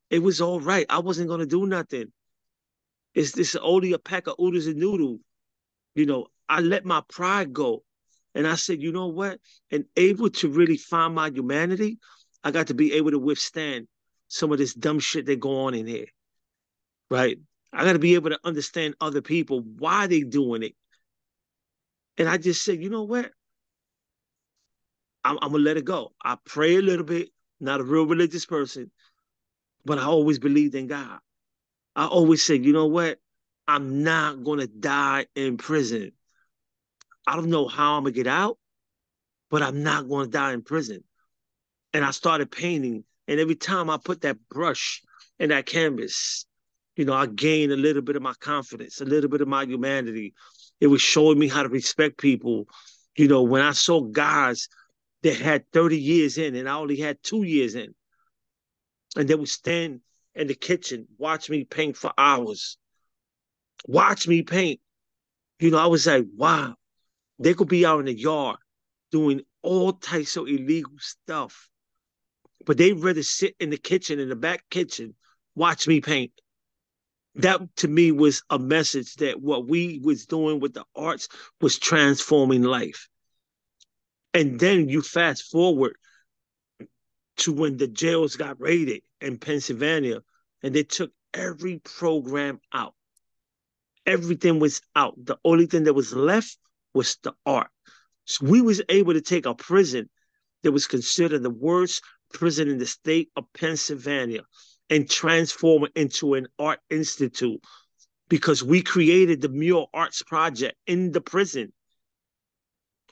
it was all right. I wasn't going to do nothing. It's only a pack of oodles and noodles. You know, I let my pride go. And I said, you know what? And able to really find my humanity, I got to be able to withstand some of this dumb shit that go on in here. Right? I got to be able to understand other people, why they doing it. And I just said, you know what? I'm going to let it go. I pray a little bit, not a real religious person, but I always believed in God. I always said, you know what? I'm not going to die in prison. I don't know how I'm going to get out, but I'm not going to die in prison. And I started painting. And every time I put that brush and that canvas, you know, I gained a little bit of my confidence, a little bit of my humanity. It was showing me how to respect people. You know, when I saw guys that had 30 years in and I only had 2 years in, and they would stand in the kitchen, watch me paint for hours, watch me paint. You know, I was like, wow, they could be out in the yard doing all types of illegal stuff, but they'd rather sit in the kitchen, in the back kitchen, watch me paint. That to me was a message that what we was doing with the arts was transforming life. And then you fast forward to when the jails got raided in Pennsylvania and they took every program out. Everything was out. The only thing that was left was the art. So we was able to take a prison that was considered the worst prison in the state of Pennsylvania and transform it into an art institute because we created the Mural Arts Project in the prison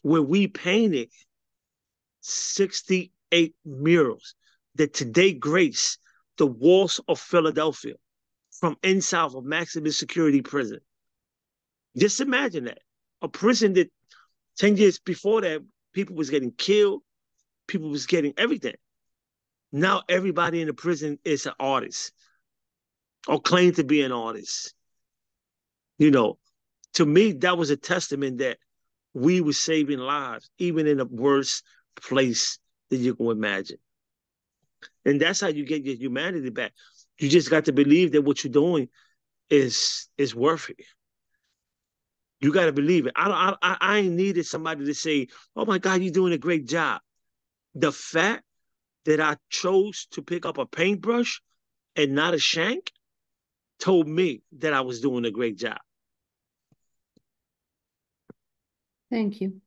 where we painted 68 murals that today grace the walls of Philadelphia from inside of maximum security prison. Just imagine that. A prison that 10 years before that, people was getting killed, people was getting everything. Now everybody in the prison is an artist or claim to be an artist. You know, to me, that was a testament that we were saving lives, even in the worst place that you can imagine. And that's how you get your humanity back. You just got to believe that what you're doing is worth it. You got to believe it. I ain't needed somebody to say, oh my God, you're doing a great job. The fact that I chose to pick up a paintbrush and not a shank told me that I was doing a great job. Thank you.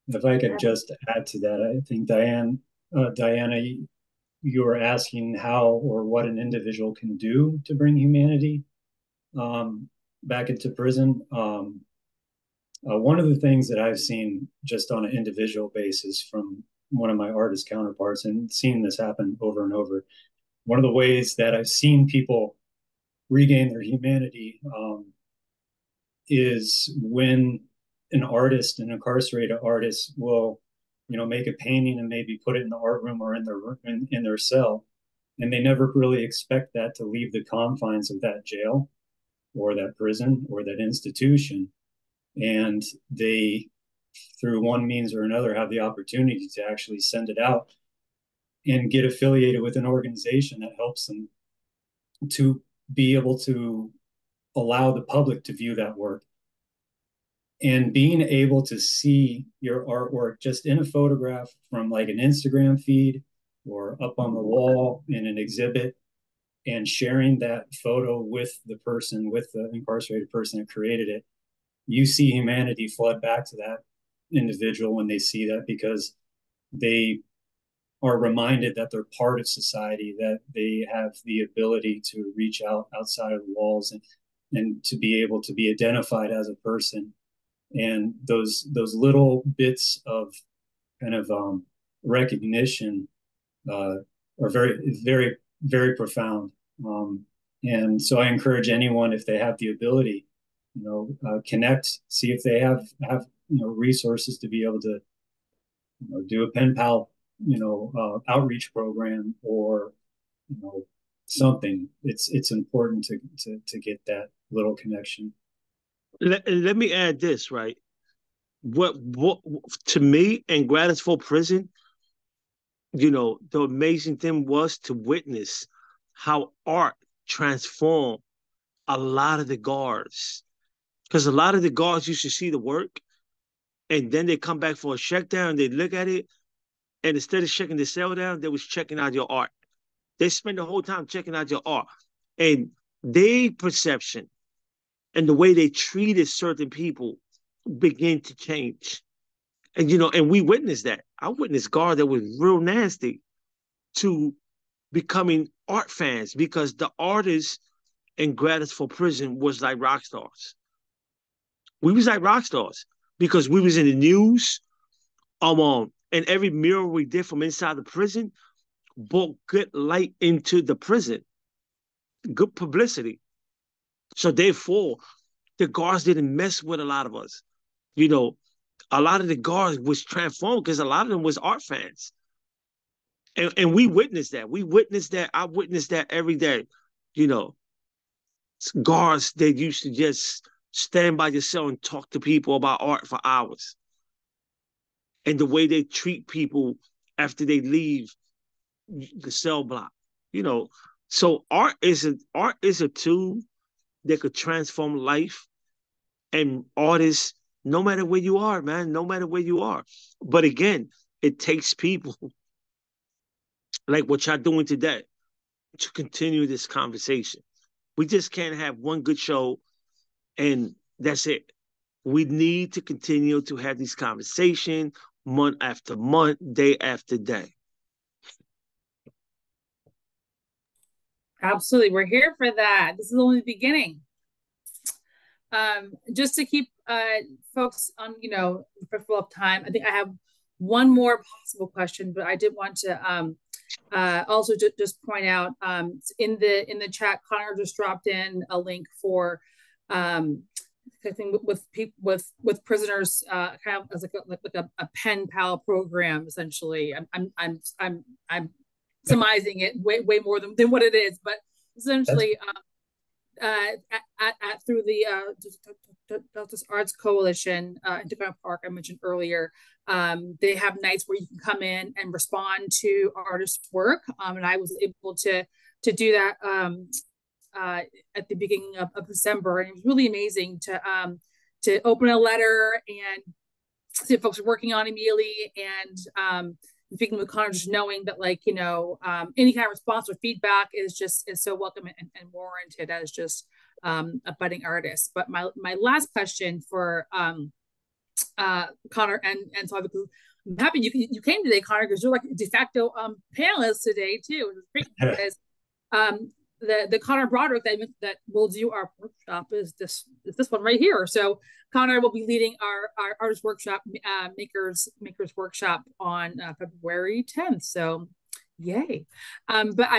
If I could just add to that, I think Diana, you were asking how or what an individual can do to bring humanity back into prison. One of the things that I've seen just on an individual basis from one of my artist counterparts and seen this happen over and over, one of the ways that I've seen people regain their humanity is when an artist, an incarcerated artist, will, you know, make a painting and maybe put it in the art room or in their in their cell, and they never really expect that to leave the confines of that jail or that prison or that institution, and they, through one means or another, have the opportunity to actually send it out and get affiliated with an organization that helps them to be able to allow the public to view that work. And being able to see your artwork just in a photograph from like an Instagram feed or up on the wall in an exhibit and sharing that photo with the person, with the incarcerated person that created it, you see humanity flood back to that individual when they see that, because they are reminded that they're part of society, that they have the ability to reach out outside of the walls and to be able to be identified as a person. And those little bits of kind of recognition are very, very, very profound. And so I encourage anyone, if they have the ability, connect, see if they have resources to be able to do a pen pal outreach program, or something. It's important to get that little connection. Let me add this, right? What to me in Gratisville Prison, the amazing thing was to witness how art transformed a lot of the guards. Because a lot of the guards used to see the work, and then they come back for a check down, they look at it, and instead of checking the cell down, they was checking out your art. They spend the whole time checking out your art. And their perception and the way they treated certain people began to change. And, and we witnessed that. I witnessed guards that was real nasty to becoming art fans, because the artists in Gratisville Prison was like rock stars. We was like rock stars because we was in the news. And every mural we did from inside the prison brought good light into the prison, good publicity. So therefore, the guards didn't mess with a lot of us. A lot of the guards was transformed because a lot of them was art fans. And we witnessed that. I witnessed that every day. Guards, they used to just stand by your cell and talk to people about art for hours. And the way they treat people after they leave the cell block, So art is a tool that could transform life, and artists, no matter where you are, man, no matter where you are. But again, it takes people like what y'all doing today to continue this conversation. We just can't have one good show and that's it. We need to continue to have these conversations month after month, day after day. Absolutely. We're here for that. This is only the beginning. Just to keep folks on, respectful of time, I think I have one more possible question, but I did want to also just point out in the chat, Connor just dropped in a link for I think with prisoners, kind of as like a pen pal program. Essentially, I'm surmising it way more than what it is, but essentially, through the Justice Arts Coalition in Tacoma Park, I mentioned earlier, they have nights where you can come in and respond to artists' work, and I was able to do that at the beginning of December, and it was really amazing to open a letter and see if folks are working on immediately, and speaking with Connor, just knowing that any kind of response or feedback is so welcome and warranted as just a budding artist. But my last question for Connor and so because I'm happy you came today, Connor, because you're like de facto panelist today too. It was great because the Connor Broderick that will do our workshop is this one right here. So Connor will be leading our artist workshop, makers workshop on February 10th. So yay. But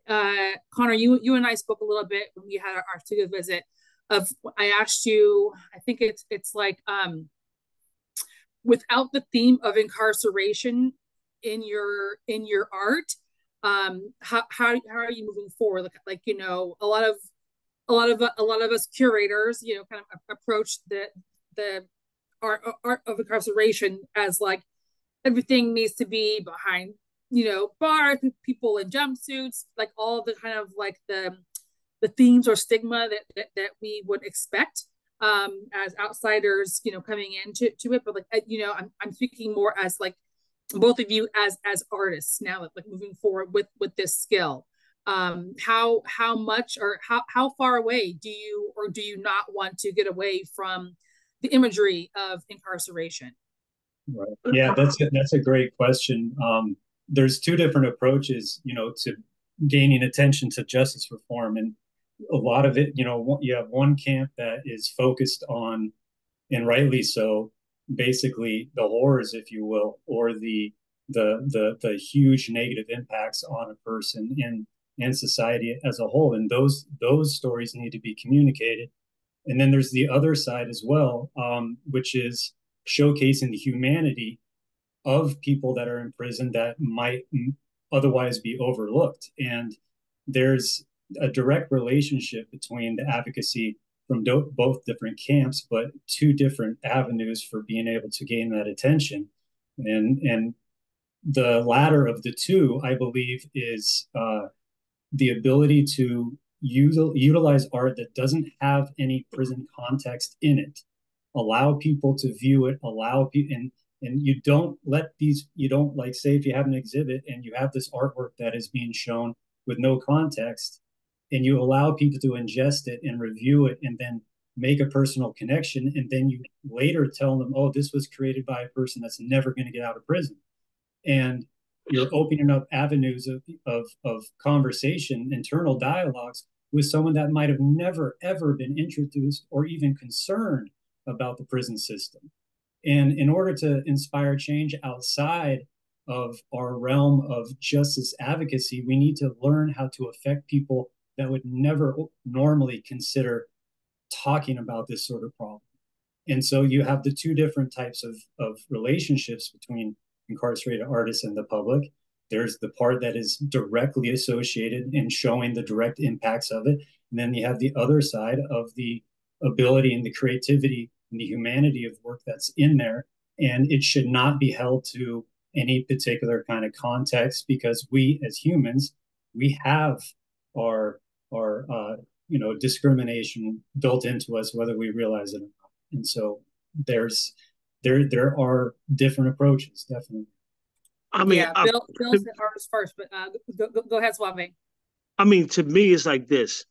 Connor, you and I spoke a little bit when we had our studio visit I asked you, I think it's like without the theme of incarceration in your art, how are you moving forward? A lot of us curators, kind of approach the art of incarceration as like everything needs to be behind, bars, people in jumpsuits, like all the kind of like the themes or stigma that we would expect as outsiders, coming into it. But I'm speaking more as like both of you as artists now, like moving forward with this skill. how much or how far away do you not want to get away from the imagery of incarceration? Right. Yeah, that's a great question. There's two different approaches, to gaining attention to justice reform, and a lot of it, you have one camp that is focused on, and rightly so, basically the horrors, if you will, or the huge negative impacts on a person and society as a whole, and those stories need to be communicated. And then there's the other side as well, which is showcasing the humanity of people that are in prison that might otherwise be overlooked. And there's a direct relationship between the advocacy from both different camps, but two different avenues for being able to gain that attention. And the latter of the two, I believe, is the ability to utilize art that doesn't have any prison context in it. Allow people to view it, allow people, and you don't like, say, if you have an exhibit and you have this artwork that is being shown with no context, and you allow people to ingest it and review it and then make a personal connection, and then you later tell them, oh, this was created by a person that's never going to get out of prison. And you're opening up avenues of conversation, internal dialogues with someone that might have never, ever been introduced or even concerned about the prison system. And in order to inspire change outside of our realm of justice advocacy, we need to learn how to affect people that would never normally consider talking about this sort of problem. And so you have the two different types of relationships between incarcerated artists and the public. There's the part that is directly associated in showing the direct impacts of it. And then you have the other side of the ability and the creativity and the humanity of work that's in there. And it should not be held to any particular kind of context, because we as humans, we have our discrimination built into us, whether we realize it or not. And so there are different approaches, definitely. I mean, yeah, Bill said artist first, but go ahead, Suave. I mean, to me, it's like this.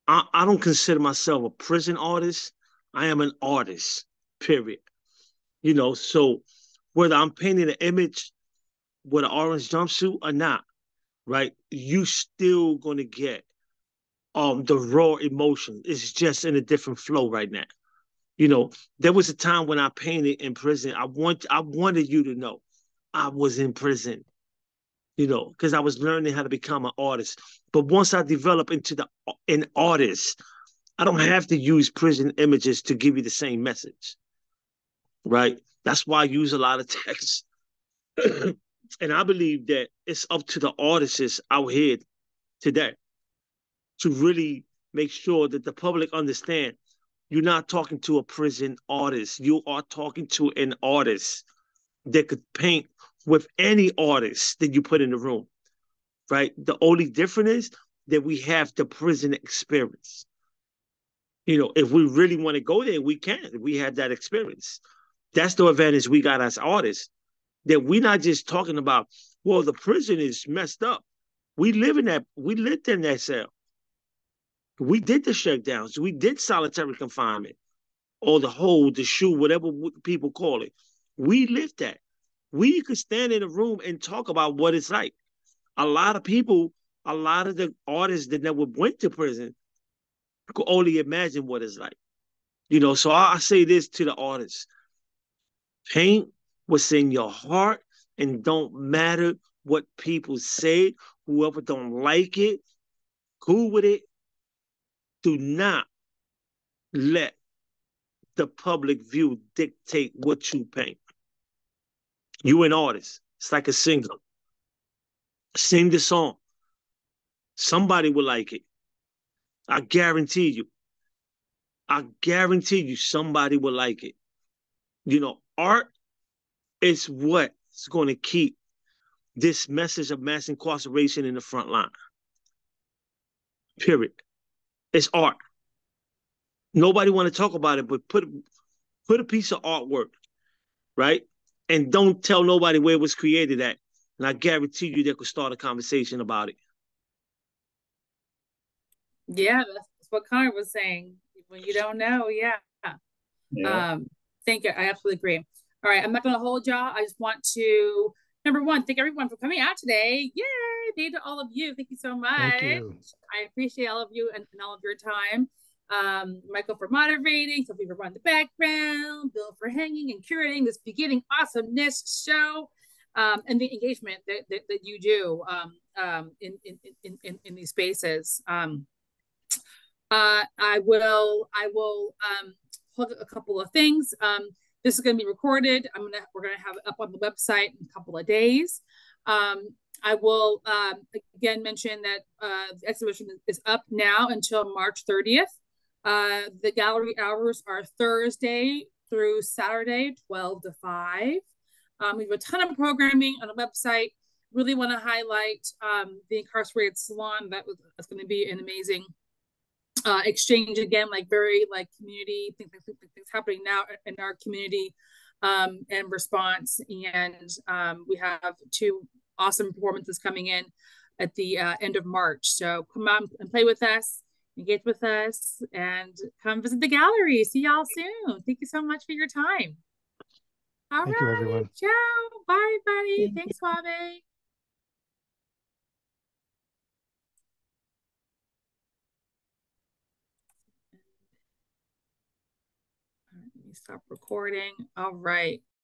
I don't consider myself a prison artist. I am an artist, period. So whether I'm painting an image with an orange jumpsuit or not, right, you still going to get the raw emotion. It's just in a different flow right now. There was a time when I painted in prison. I wanted you to know I was in prison, because I was learning how to become an artist. But once I develop into an artist, I don't have to use prison images to give you the same message, right? That's why I use a lot of text. And I believe that it's up to the artists out here today to really make sure that the public understand you're not talking to a prison artist. You are talking to an artist that could paint with any artist that you put in the room, right? The only difference is that we have the prison experience. If we really want to go there, we can. We had that experience. That's the advantage we got as artists, that we're not just talking about, well, the prison is messed up. We lived in that cell. We did the shakedowns. We did solitary confinement, or the hole, the shoe, whatever people call it. We lived that. We could stand in a room and talk about what it's like. A lot of the artists that never went to prison could only imagine what it's like. So I say this to the artists. Paint what's in your heart, and don't matter what people say. Whoever don't like it, cool with it. Do not let the public view dictate what you paint. You an artist. It's like a singer. Sing the song. Somebody will like it. I guarantee you. Somebody will like it. Art is what's going to keep this message of mass incarceration in the front line. Period. It's art. Nobody want to talk about it, but put a piece of artwork, right? And don't tell nobody where it was created at. And I guarantee you they could start a conversation about it. Yeah, that's what Connor was saying. When you don't know, yeah. Yeah. Thank you. I absolutely agree. All right, I'm not going to hold y'all. I just want to, number one, thank everyone for coming out today. Yay! Thank you to all of you. Thank you so much. Thank you. I appreciate all of you and all of your time. Michael for moderating, Sophie for running the background, Bill for hanging and curating this beginning awesomeness show, and the engagement that you do in these spaces. I will plug a couple of things. This is going to be recorded. We're going to have it up on the website in a couple of days. I will again mention that the exhibition is up now until March 30th. The gallery hours are Thursday through Saturday, 12 to 5. We have a ton of programming on the website. Really want to highlight the Incarcerated Salon. That's going to be an amazing exchange again, like very like community things happening now in our community, and response. And we have 2 awesome performances coming in at the end of March. So come out and play with us, engage with us, and come visit the gallery. See y'all soon. Thank you so much for your time. Thank you, everyone. Ciao. Bye, everybody. Thanks, Suave. Let me stop recording. All right.